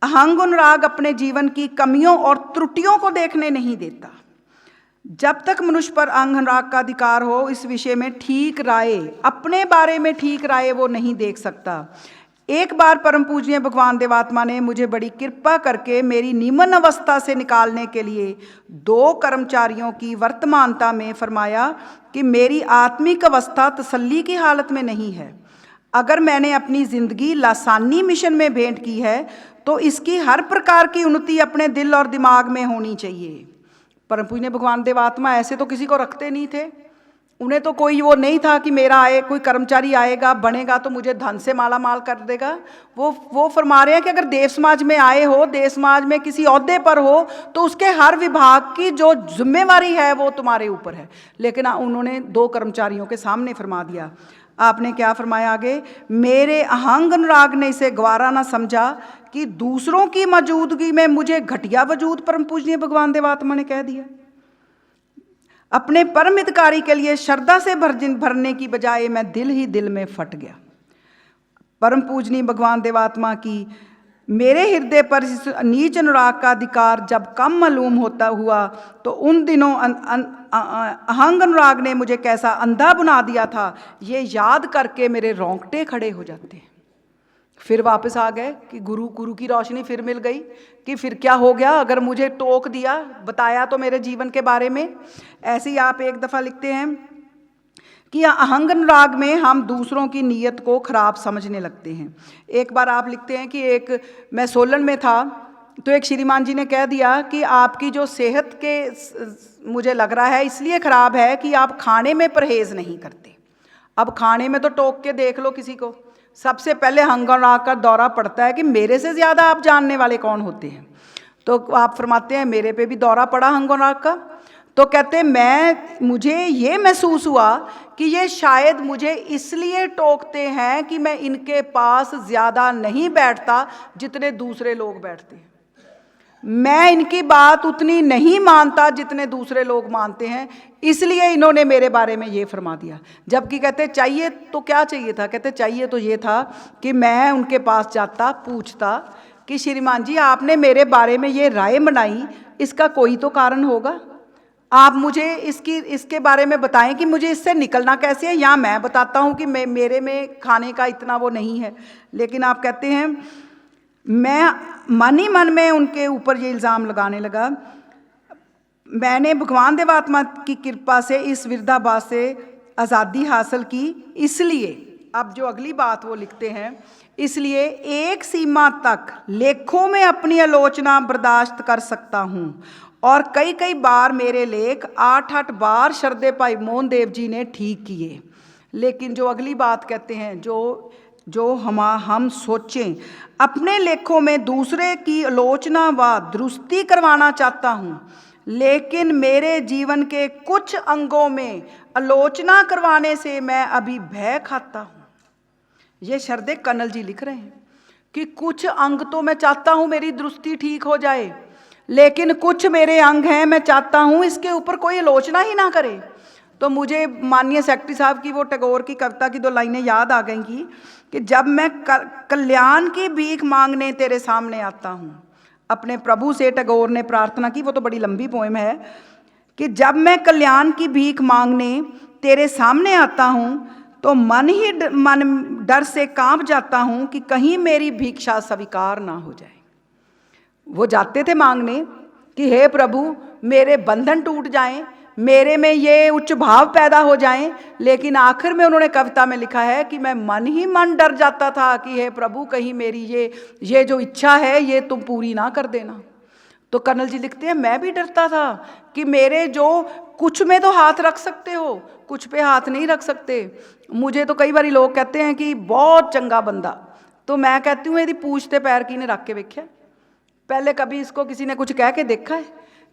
अहंग अनुराग अपने जीवन की कमियों और त्रुटियों को देखने नहीं देता। जब तक मनुष्य पर अहंग अनुराग का अधिकार हो, इस विषय में ठीक राय, अपने बारे में ठीक राय वो नहीं देख सकता। एक बार परम पूजनीय भगवान देवात्मा ने मुझे बड़ी कृपा करके मेरी निम्न अवस्था से निकालने के लिए 2 कर्मचारियों की वर्तमानता में फरमाया कि मेरी आत्मिक अवस्था तसल्ली की हालत में नहीं है। अगर मैंने अपनी जिंदगी लासानी मिशन में भेंट की है, तो इसकी हर प्रकार की उन्नति अपने दिल और दिमाग में होनी चाहिए। परम पूजनीय भगवान देवात्मा ऐसे तो किसी को रखते नहीं थे। उन्हें तो कोई वो नहीं था कि मेरा कोई कर्मचारी आएगा, बनेगा तो मुझे धन से माला माल कर देगा। वो फरमा रहे हैं कि अगर देव समाज में आए हो, देव समाज में किसी ओहदे पर हो, तो उसके हर विभाग की जो जिम्मेवारी है वो तुम्हारे ऊपर है। लेकिन उन्होंने 2 कर्मचारियों के सामने फरमा दिया। आपने क्या फरमाया आगे? मेरे अहंग अनुराग ने इसे गवारा ना समझा कि दूसरों की मौजूदगी में मुझे घटिया वजूद परम पूजनीय भगवान देवात्मा ने कह दिया। अपने परम हितकारी के लिए श्रद्धा से भरने की बजाय मैं दिल ही दिल में फट गया। परम पूजनीय भगवान देवात्मा की मेरे हृदय पर इस नीच अनुराग का अधिकार जब कम मालूम होता हुआ, तो उन दिनों अहंग अनुराग ने मुझे कैसा अंधा बना दिया था, ये याद करके मेरे रोंगटे खड़े हो जाते हैं। फिर वापस आ गए कि गुरु की रोशनी फिर मिल गई कि फिर क्या हो गया अगर मुझे टोक दिया, बताया तो मेरे जीवन के बारे में। ऐसे ही आप एक दफ़ा लिखते हैं कि अहंग अनुराग में हम दूसरों की नीयत को खराब समझने लगते हैं। एक बार आप लिखते हैं कि मैं सोलन में था, तो एक श्रीमान जी ने कह दिया कि आपकी जो सेहत के मुझे लग रहा है इसलिए ख़राब है कि आप खाने में परहेज़ नहीं करते। अब खाने में तो टोक के देख लो किसी को, सबसे पहले अहंग अनुराग का दौरा पड़ता है कि मेरे से ज़्यादा आप जानने वाले कौन होते हैं। तो आप फरमाते हैं मेरे पे भी दौरा पड़ा अहंग अनुराग का। तो कहते मुझे ये महसूस हुआ कि ये शायद मुझे इसलिए टोकते हैं कि मैं इनके पास ज़्यादा नहीं बैठता जितने दूसरे लोग बैठते हैं। मैं इनकी बात उतनी नहीं मानता जितने दूसरे लोग मानते हैं, इसलिए इन्होंने मेरे बारे में ये फरमा दिया। जबकि कहते चाहिए तो क्या चाहिए था? कहते चाहिए तो ये था कि मैं उनके पास जाता, पूछता कि श्रीमान जी आपने मेरे बारे में ये राय बनाई, इसका कोई तो कारण होगा, आप मुझे इसके बारे में बताएं कि मुझे इससे निकलना कैसे है। या मैं बताता हूँ कि मेरे में खाने का इतना वो नहीं है। लेकिन आप कहते हैं मैं मन ही मन में उनके ऊपर ये इल्ज़ाम लगाने लगा। मैंने भगवान देवात्मा की कृपा से इस विरोधाभास से आज़ादी हासिल की, इसलिए अब जो अगली बात वो लिखते हैं, इसलिए एक सीमा तक लेखों में अपनी आलोचना बर्दाश्त कर सकता हूँ, और कई कई बार मेरे लेख 8-8 बार शरदे भाई मोहन देव जी ने ठीक किए। लेकिन जो अगली बात कहते हैं, जो हम सोचें, अपने लेखों में दूसरे की आलोचना व दुरुस्ती करवाना चाहता हूँ, लेकिन मेरे जीवन के कुछ अंगों में आलोचना करवाने से मैं अभी भय खाता हूँ। ये शरदे कनल जी लिख रहे हैं कि कुछ अंग तो मैं चाहता हूँ मेरी दुरुस्ती ठीक हो जाए, लेकिन कुछ मेरे अंग हैं मैं चाहता हूँ इसके ऊपर कोई आलोचना ही ना करे। तो मुझे माननीय सेक्रेटरी साहब की वो टैगोर की कविता की 2 लाइनें याद आ गई कि जब मैं कल्याण की भीख मांगने तेरे सामने आता हूँ, अपने प्रभु से टैगोर ने प्रार्थना की, वो तो बड़ी लंबी पोएम है कि जब मैं कल्याण की भीख मांगने तेरे सामने आता हूँ, तो मन डर से कांप जाता हूँ कि कहीं मेरी भिक्षा स्वीकार ना हो जाए। वो जाते थे मांगने कि हे प्रभु मेरे बंधन टूट जाएं, मेरे में ये उच्च भाव पैदा हो जाएं, लेकिन आखिर में उन्होंने कविता में लिखा है कि मैं मन ही मन डर जाता था कि हे प्रभु कहीं मेरी ये जो इच्छा है ये तुम पूरी ना कर देना। तो कर्नल जी लिखते हैं मैं भी डरता था कि मेरे जो कुछ में तो हाथ रख सकते हो, कुछ पे हाथ नहीं रख सकते। मुझे तो कई बार लोग कहते हैं कि बहुत चंगा बंदा, तो मैं कहती हूँ यदि पूछते पैर की ने रख के देखा, पहले कभी इसको किसी ने कुछ कह के देखा है?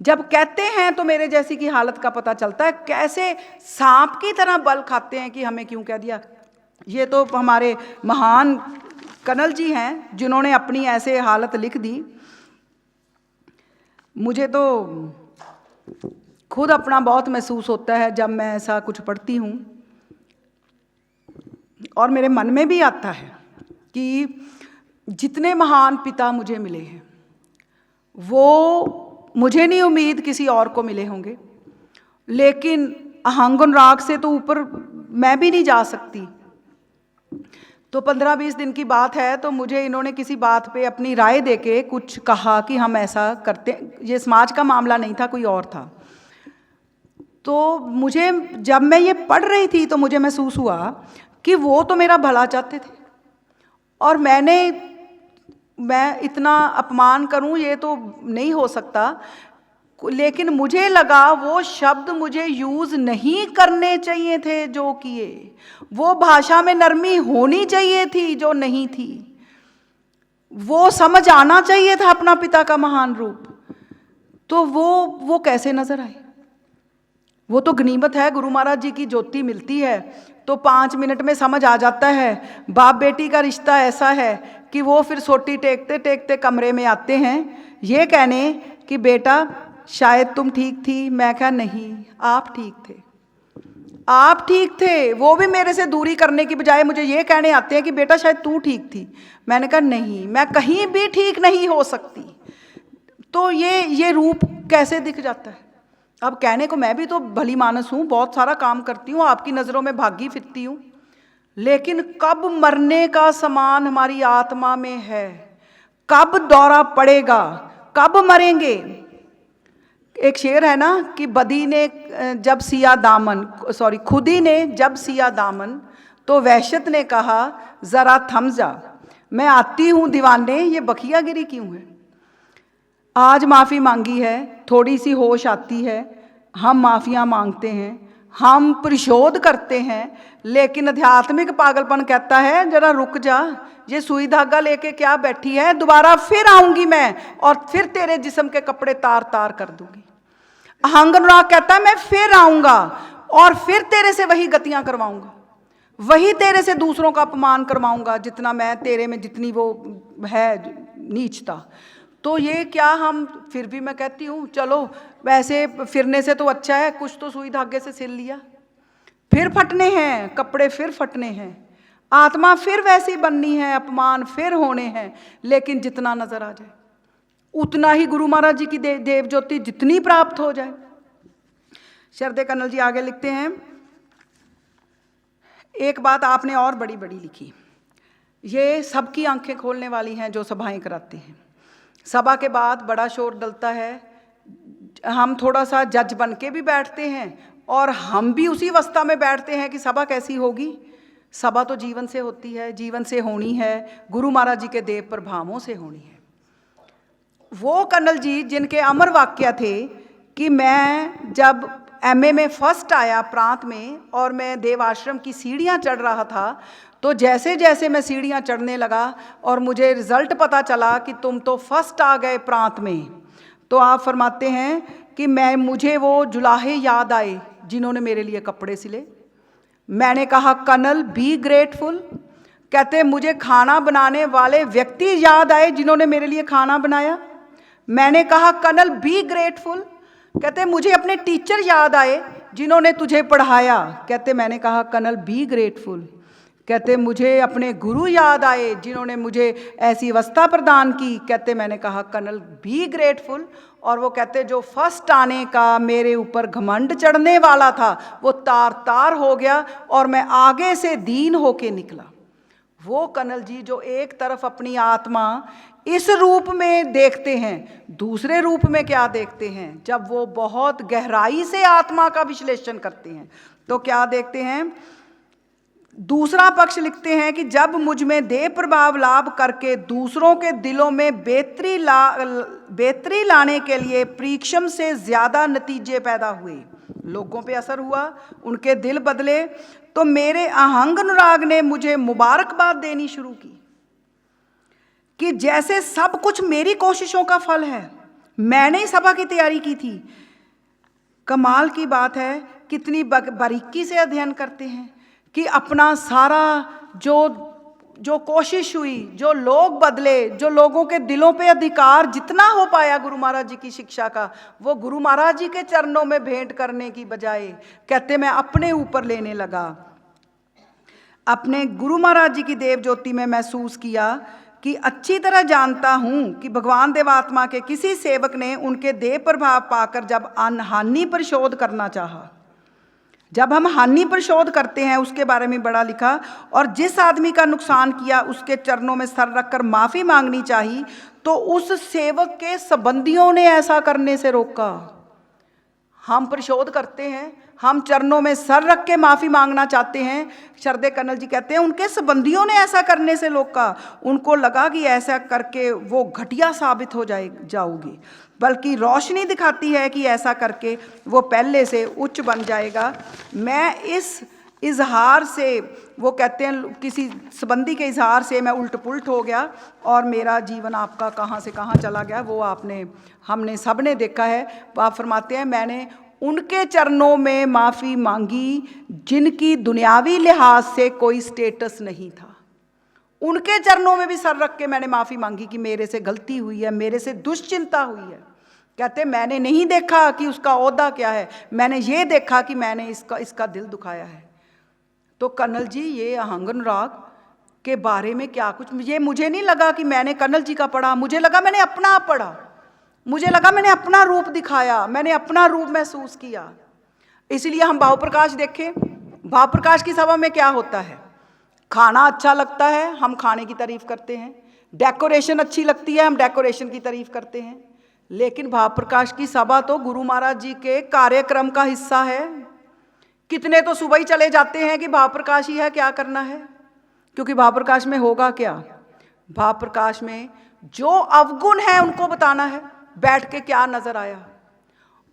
जब कहते हैं तो मेरे जैसी की हालत का पता चलता है, कैसे सांप की तरह बल खाते हैं कि हमें क्यों कह दिया। ये तो हमारे महान कर्नल जी हैं जिन्होंने अपनी ऐसे हालत लिख दी। मुझे तो खुद अपना बहुत महसूस होता है जब मैं ऐसा कुछ पढ़ती हूँ, और मेरे मन में भी आता है कि जितने महान पिता मुझे मिले हैं वो मुझे नहीं उम्मीद किसी और को मिले होंगे, लेकिन अहांगन राग से तो ऊपर मैं भी नहीं जा सकती। तो 15-20 दिन की बात है, तो मुझे इन्होंने किसी बात पे अपनी राय देके कुछ कहा कि हम ऐसा करते, ये समाज का मामला नहीं था, कोई और था। तो मुझे जब मैं ये पढ़ रही थी तो मुझे महसूस हुआ कि वो तो मेरा भला चाहते थे, और मैं इतना अपमान करूं ये तो नहीं हो सकता, लेकिन मुझे लगा वो शब्द मुझे यूज़ नहीं करने चाहिए थे जो किए, वो भाषा में नरमी होनी चाहिए थी जो नहीं थी, वो समझ आना चाहिए था अपना पिता का महान रूप। तो वो कैसे नजर आए? वो तो गनीमत है, गुरु महाराज जी की ज्योति मिलती है तो 5 मिनट में समझ आ जाता है। बाप बेटी का रिश्ता ऐसा है कि वो फिर सोटी टेकते टेकते कमरे में आते हैं ये कहने कि बेटा शायद तुम ठीक थी। मैं कहा नहीं, आप ठीक थे, आप ठीक थे। वो भी मेरे से दूरी करने की बजाय मुझे ये कहने आते हैं कि बेटा शायद तू ठीक थी। मैंने कहा नहीं, मैं कहीं भी ठीक नहीं हो सकती। तो ये रूप कैसे दिख जाता है? अब कहने को मैं भी तो भली मानस हूँ, बहुत सारा काम करती हूँ, आपकी नज़रों में भागी फिरती हूँ, लेकिन कब मरने का समान हमारी आत्मा में है, कब दौरा पड़ेगा, कब मरेंगे। एक शेर है ना कि बदी ने जब सिया दामन, सॉरी खुदी ने जब सिया दामन, तो वहशत ने कहा ज़रा थम जा, मैं आती हूँ दीवाने, ये बखियागिरी क्यों है। आज माफ़ी मांगी है, थोड़ी सी होश आती है, हम माफ़ियाँ मांगते हैं, हम परिशोध करते हैं, लेकिन आध्यात्मिक पागलपन कहता है जरा रुक जा, ये सुई धागा लेके क्या बैठी है, दोबारा फिर आऊंगी मैं और फिर तेरे जिस्म के कपड़े तार तार कर दूंगी। अहंगन राग कहता है मैं फिर आऊंगा और फिर तेरे से वही गतियां करवाऊंगा, वही तेरे से दूसरों का अपमान करवाऊंगा जितना मैं तेरे में, जितनी वो है नीचता। तो ये क्या हम फिर भी, मैं कहती हूँ चलो वैसे फिरने से तो अच्छा है कुछ तो सुई धागे से सिल लिया, फिर फटने हैं कपड़े, फिर फटने हैं, आत्मा फिर वैसी बननी है, अपमान फिर होने हैं, लेकिन जितना नजर आ जाए उतना ही गुरु महाराज जी की देव ज्योति जितनी प्राप्त हो जाए। शरदे कर्नल जी आगे लिखते हैं, एक बात आपने और बड़ी बड़ी लिखी, ये सबकी आंखें खोलने वाली हैं जो सभाएं कराते हैं। सभा के बाद बड़ा शोर डलता है, हम थोड़ा सा जज बन के भी बैठते हैं और हम भी उसी अवस्था में बैठते हैं कि सभा कैसी होगी। सभा तो जीवन से होती है, जीवन से होनी है, गुरु महाराज जी के देव प्रभावों से होनी है। वो कर्नल जी जिनके अमर वाक्य थे कि मैं जब एमए में फर्स्ट आया प्रांत में और मैं देव आश्रम की सीढ़ियाँ चढ़ रहा था, तो जैसे जैसे मैं सीढ़ियाँ चढ़ने लगा और मुझे रिजल्ट पता चला कि तुम तो फर्स्ट आ गए प्रांत में, तो आप फरमाते हैं कि मुझे वो जुलाहे याद आए जिन्होंने मेरे लिए कपड़े सिले। मैंने कहा कर्नल बी ग्रेटफुल। कहते मुझे खाना बनाने वाले व्यक्ति याद आए जिन्होंने मेरे लिए खाना बनाया। मैंने कहा कर्नल बी ग्रेटफुल। कहते मुझे अपने टीचर याद आए जिन्होंने तुझे पढ़ाया। कहते मैंने कहा कर्नल बी ग्रेटफुल। कहते मुझे अपने गुरु याद आए जिन्होंने मुझे ऐसी अवस्था प्रदान की। कहते मैंने कहा कर्नल बी ग्रेटफुल। और वो कहते जो फर्स्ट आने का मेरे ऊपर घमंड चढ़ने वाला था वो तार तार हो गया और मैं आगे से दीन होके निकला। वो कर्नल जी जो एक तरफ अपनी आत्मा इस रूप में देखते हैं, दूसरे रूप में क्या देखते हैं, जब वो बहुत गहराई से आत्मा का विश्लेषण करते हैं तो क्या देखते हैं। दूसरा पक्ष लिखते हैं कि जब मुझ में देह प्रभाव लाभ करके दूसरों के दिलों में बेहतरी लाने के लिए परीक्षम से ज़्यादा नतीजे पैदा हुए, लोगों पे असर हुआ, उनके दिल बदले, तो मेरे आहंग अनुराग ने मुझे मुबारकबाद देनी शुरू की कि जैसे सब कुछ मेरी कोशिशों का फल है। मैंने ही सभा की तैयारी की थी। कमाल की बात है, कितनी बारीकी से अध्ययन करते हैं कि अपना सारा जो कोशिश हुई, जो लोग बदले, जो लोगों के दिलों पे अधिकार जितना हो पाया गुरु महाराज जी की शिक्षा का, वो गुरु महाराज जी के चरणों में भेंट करने की बजाय कहते मैं अपने ऊपर लेने लगा। अपने गुरु महाराज जी की देव ज्योति में महसूस किया कि अच्छी तरह जानता हूं कि भगवान देवात्मा के किसी सेवक ने उनके देह प्रभाव पाकर जब हानि पर शोध करना चाहा, जब हम हानि पर शोध करते हैं उसके बारे में बड़ा लिखा, और जिस आदमी का नुकसान किया उसके चरणों में सर रखकर माफ़ी मांगनी चाहिए, तो उस सेवक के संबंधियों ने ऐसा करने से रोका। हम परिशोध करते हैं, हम चरणों में सर रख के माफ़ी मांगना चाहते हैं। शरदे कर्नल जी कहते हैं उनके संबंधियों ने ऐसा करने से रोका। उनको लगा कि ऐसा करके वो घटिया साबित हो जाओगी, बल्कि रोशनी दिखाती है कि ऐसा करके वो पहले से उच्च बन जाएगा। मैं इस इजहार से, वो कहते हैं किसी संबंधी के इजहार से मैं उल्ट पुल्ट हो गया और मेरा जीवन आपका कहाँ से कहाँ चला गया वो हमने सब ने देखा है। आप फरमाते हैं मैंने उनके चरणों में माफ़ी मांगी जिनकी दुनियावी लिहाज से कोई स्टेटस नहीं था। उनके चरणों में भी सर रख के मैंने माफ़ी मांगी कि मेरे से गलती हुई है, मेरे से दुश्चिंता हुई है। कहते मैंने नहीं देखा कि उसका ओहदा क्या है, मैंने ये देखा कि मैंने इसका दिल दुखाया है। तो कर्नल जी ये आहंग अनुराग के बारे में क्या कुछ, ये मुझे नहीं लगा कि मैंने कर्नल जी का पढ़ा, मुझे लगा मैंने अपना आप पढ़ा, मुझे लगा मैंने अपना रूप दिखाया, मैंने अपना रूप महसूस किया। इसलिए हम भाव प्रकाश देखें, भाव प्रकाश की सभा में क्या होता है, खाना अच्छा लगता है हम खाने की तारीफ करते हैं, डेकोरेशन अच्छी लगती है हम डेकोरेशन की तारीफ करते हैं। लेकिन भाव प्रकाश की सभा तो गुरु महाराज जी के कार्यक्रम का हिस्सा है। कितने तो सुबह ही चले जाते हैं कि भाव प्रकाश ही है, क्या करना है, क्योंकि भाव प्रकाश में होगा क्या, भाव प्रकाश में जो अवगुण है उनको बताना है, बैठ के क्या नजर आया।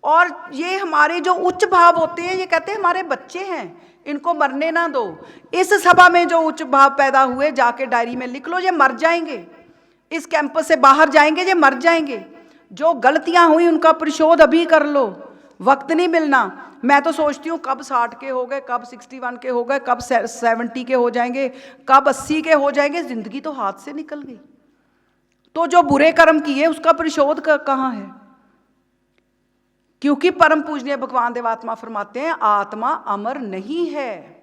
और ये हमारे जो उच्च भाव होते हैं, ये कहते हैं हमारे बच्चे हैं, इनको मरने ना दो। इस सभा में जो उच्च भाव पैदा हुए जाके डायरी में लिख लो, ये मर जाएंगे, इस कैंपस से बाहर जाएंगे, ये मर जाएंगे। जो गलतियां हुई उनका परिशोध अभी कर लो, वक्त नहीं मिलना। मैं तो सोचती हूँ कब 60 के हो गए, कब 61 के हो गए, कब 70 के हो जाएंगे, कब 80 के हो जाएंगे, जिंदगी तो हाथ से निकल गई। तो जो बुरे कर्म किए उसका परिशोध कहाँ है? क्योंकि परम पूजनीय भगवान देवात्मा फरमाते हैं आत्मा अमर नहीं है,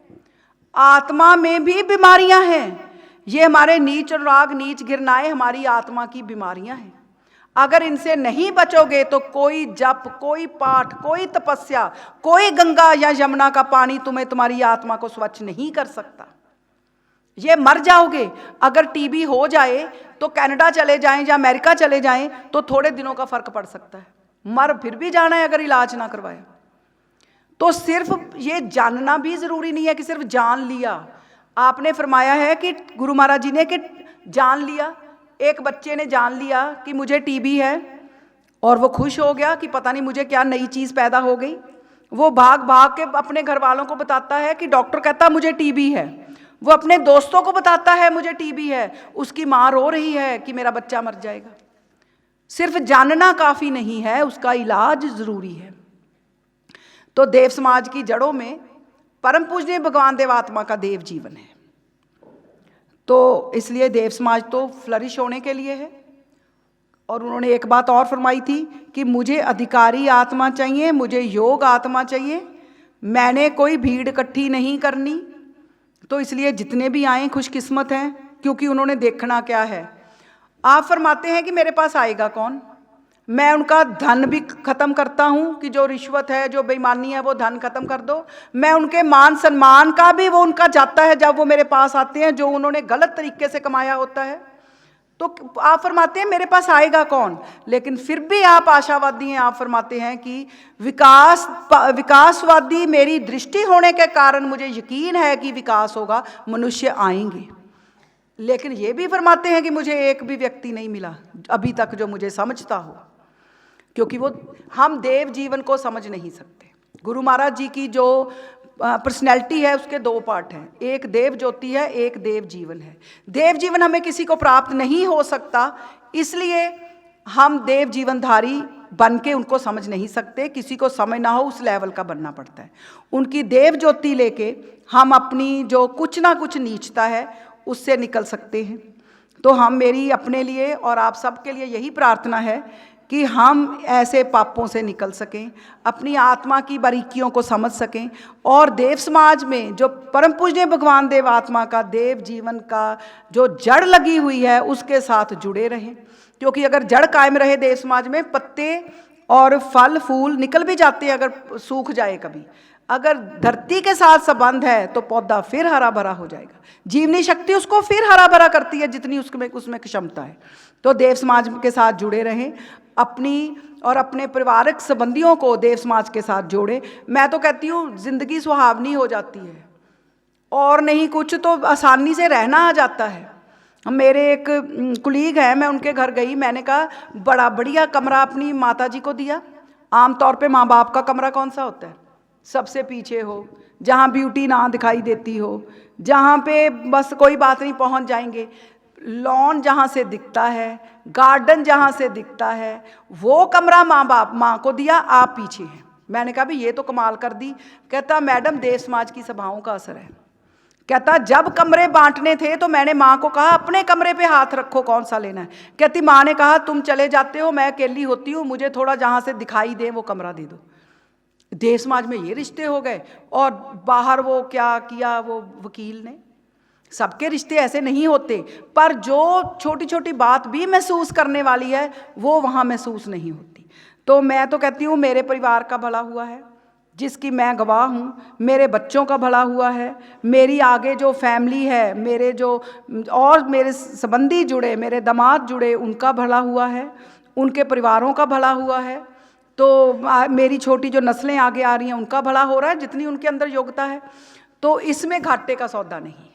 आत्मा में भी बीमारियां हैं। ये हमारे नीच राग नीच घृणाएं हमारी आत्मा की बीमारियां हैं। अगर इनसे नहीं बचोगे तो कोई जप, कोई पाठ, कोई तपस्या, कोई गंगा या यमुना का पानी तुम्हें तुम्हारी आत्मा को स्वच्छ नहीं कर सकता। ये मर जाओगे। अगर टीबी हो जाए तो कनाडा चले जाएं या अमेरिका चले जाएं तो थोड़े दिनों का फर्क पड़ सकता है, मर फिर भी जाना है अगर इलाज ना करवाया। तो सिर्फ ये जानना भी जरूरी नहीं है कि सिर्फ जान लिया। आपने फरमाया है कि गुरु महाराज जी ने कि जान लिया, एक बच्चे ने जान लिया कि मुझे टीबी है और वो खुश हो गया कि पता नहीं मुझे क्या नई चीज़ पैदा हो गई। वो भाग भाग के अपने घर वालों को बताता है कि डॉक्टर कहता मुझे टीबी है। वो अपने दोस्तों को बताता है मुझे टीबी है, उसकी माँ रो रही है कि मेरा बच्चा मर जाएगा। सिर्फ जानना काफ़ी नहीं है, उसका इलाज ज़रूरी है। तो देव समाज की जड़ों में परम पूजनीय भगवान देवात्मा का देव जीवन है। तो इसलिए देव समाज तो फ्लरिश होने के लिए है। और उन्होंने एक बात और फरमाई थी कि मुझे अधिकारी आत्मा चाहिए, मुझे योग आत्मा चाहिए, मैंने कोई भीड़ इकट्ठी नहीं करनी, तो इसलिए जितने भी आए खुशकिस्मत हैं, क्योंकि उन्होंने देखना क्या है। आप फरमाते हैं कि मेरे पास आएगा कौन, मैं उनका धन भी ख़त्म करता हूँ कि जो रिश्वत है, जो बेईमानी है, वो धन ख़त्म कर दो। मैं उनके मान सम्मान का भी वो उनका जाता है जब वो मेरे पास आते हैं, जो उन्होंने गलत तरीके से कमाया होता है। तो आप फरमाते हैं मेरे पास आएगा कौन, लेकिन फिर भी आप आशावादी हैं। आप फरमाते हैं कि विकासवादी मेरी दृष्टि होने के कारण मुझे यकीन है कि विकास होगा, मनुष्य आएंगे। लेकिन ये भी फरमाते हैं कि मुझे एक भी व्यक्ति नहीं मिला अभी तक जो मुझे समझता हो, क्योंकि वो हम देव जीवन को समझ नहीं सकते। गुरु महाराज जी की जो पर्सनैलिटी है उसके दो पार्ट हैं, एक देव ज्योति है, एक देव जीवन है। देव जीवन हमें किसी को प्राप्त नहीं हो सकता, इसलिए हम देव जीवनधारी बन के उनको समझ नहीं सकते। किसी को समझ ना हो उस लेवल का बनना पड़ता है। उनकी देव ज्योति लेके हम अपनी जो कुछ ना कुछ नीचता है उससे निकल सकते हैं। तो हम मेरी अपने लिए और आप सबके लिए यही प्रार्थना है कि हम ऐसे पापों से निकल सकें, अपनी आत्मा की बारीकियों को समझ सकें और देव समाज में जो परम पूज्य भगवान देव आत्मा का देव जीवन का जो जड़ लगी हुई है उसके साथ जुड़े रहें। क्योंकि अगर जड़ कायम रहे देव समाज में, पत्ते और फल फूल निकल भी जाते हैं अगर सूख जाए कभी, अगर धरती के साथ संबंध है तो पौधा फिर हरा भरा हो जाएगा। जीवनी शक्ति उसको फिर हरा भरा करती है जितनी उसमें क्षमता है। तो देव समाज के साथ जुड़े रहें, अपनी और अपने पारिवारिक संबंधियों को देव समाज के साथ जोड़े। मैं तो कहती हूँ ज़िंदगी सुहावनी हो जाती है और नहीं कुछ तो आसानी से रहना आ जाता है। मेरे एक कुलीग हैं, मैं उनके घर गई, मैंने कहा बड़ा बढ़िया कमरा अपनी माता जी को दिया। आमतौर पे माँ बाप का कमरा कौन सा होता है, सबसे पीछे हो, जहाँ ब्यूटी ना दिखाई देती हो, जहाँ पे बस कोई बात नहीं पहुँच जाएंगे। लॉन जहाँ से दिखता है, गार्डन जहाँ से दिखता है, वो कमरा माँ को दिया, आप पीछे हैं। मैंने कहा भी ये तो कमाल कर दी। कहता मैडम देव समाज की सभाओं का असर है। कहता जब कमरे बांटने थे तो मैंने माँ को कहा अपने कमरे पे हाथ रखो कौन सा लेना है। कहती माँ ने कहा तुम चले जाते हो, मैं अकेली होती हूँ, मुझे थोड़ा जहाँ से दिखाई दे वो कमरा दे दो। देव समाज में ये रिश्ते हो गए। और बाहर वो क्या किया वो वकील ने, सबके रिश्ते ऐसे नहीं होते, पर जो छोटी छोटी बात भी महसूस करने वाली है वो वहाँ महसूस नहीं होती। तो मैं तो कहती हूँ मेरे परिवार का भला हुआ है जिसकी मैं गवाह हूँ, मेरे बच्चों का भला हुआ है, मेरी आगे जो फैमिली है, मेरे जो और मेरे संबंधी जुड़े, मेरे दामाद जुड़े, उनका भला हुआ है, उनके परिवारों का भला हुआ है। तो मेरी छोटी जो नस्लें आगे आ रही हैं उनका भला हो रहा है जितनी उनके अंदर योग्यता है। तो इसमें घाटे का सौदा नहीं है।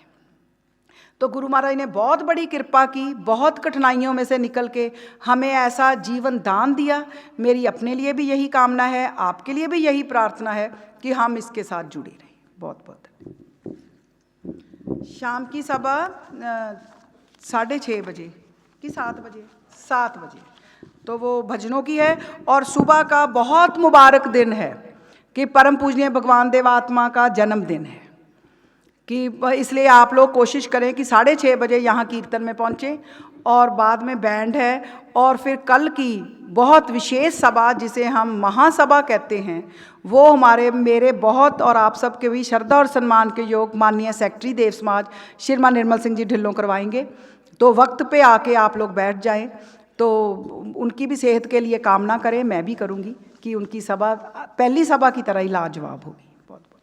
तो गुरु महाराज ने बहुत बड़ी कृपा की, बहुत कठिनाइयों में से निकल के हमें ऐसा जीवन दान दिया। मेरी अपने लिए भी यही कामना है, आपके लिए भी यही प्रार्थना है कि हम इसके साथ जुड़े रहें। बहुत बहुत शाम की सभा 6:30 बजे कि 7 बजे, 7 बजे तो वो भजनों की है। और सुबह का बहुत मुबारक दिन है कि परम पूजनीय भगवान देव आत्मा का जन्मदिन है, कि इसलिए आप लोग कोशिश करें कि 6:30 बजे यहाँ कीर्तन में पहुँचें। और बाद में बैंड है और फिर कल की बहुत विशेष सभा जिसे हम महासभा कहते हैं वो मेरे बहुत और आप सबके भी श्रद्धा और सम्मान के योग माननीय सेक्रेटरी देव समाज श्रीमान निर्मल सिंह जी ढिल्लों करवाएंगे। तो वक्त पे आके आप लोग बैठ जाएं। तो उनकी भी सेहत के लिए कामना करें, मैं भी करूँगी कि उनकी सभा पहली सभा की तरह ही लाजवाब होगी। बहुत बहुत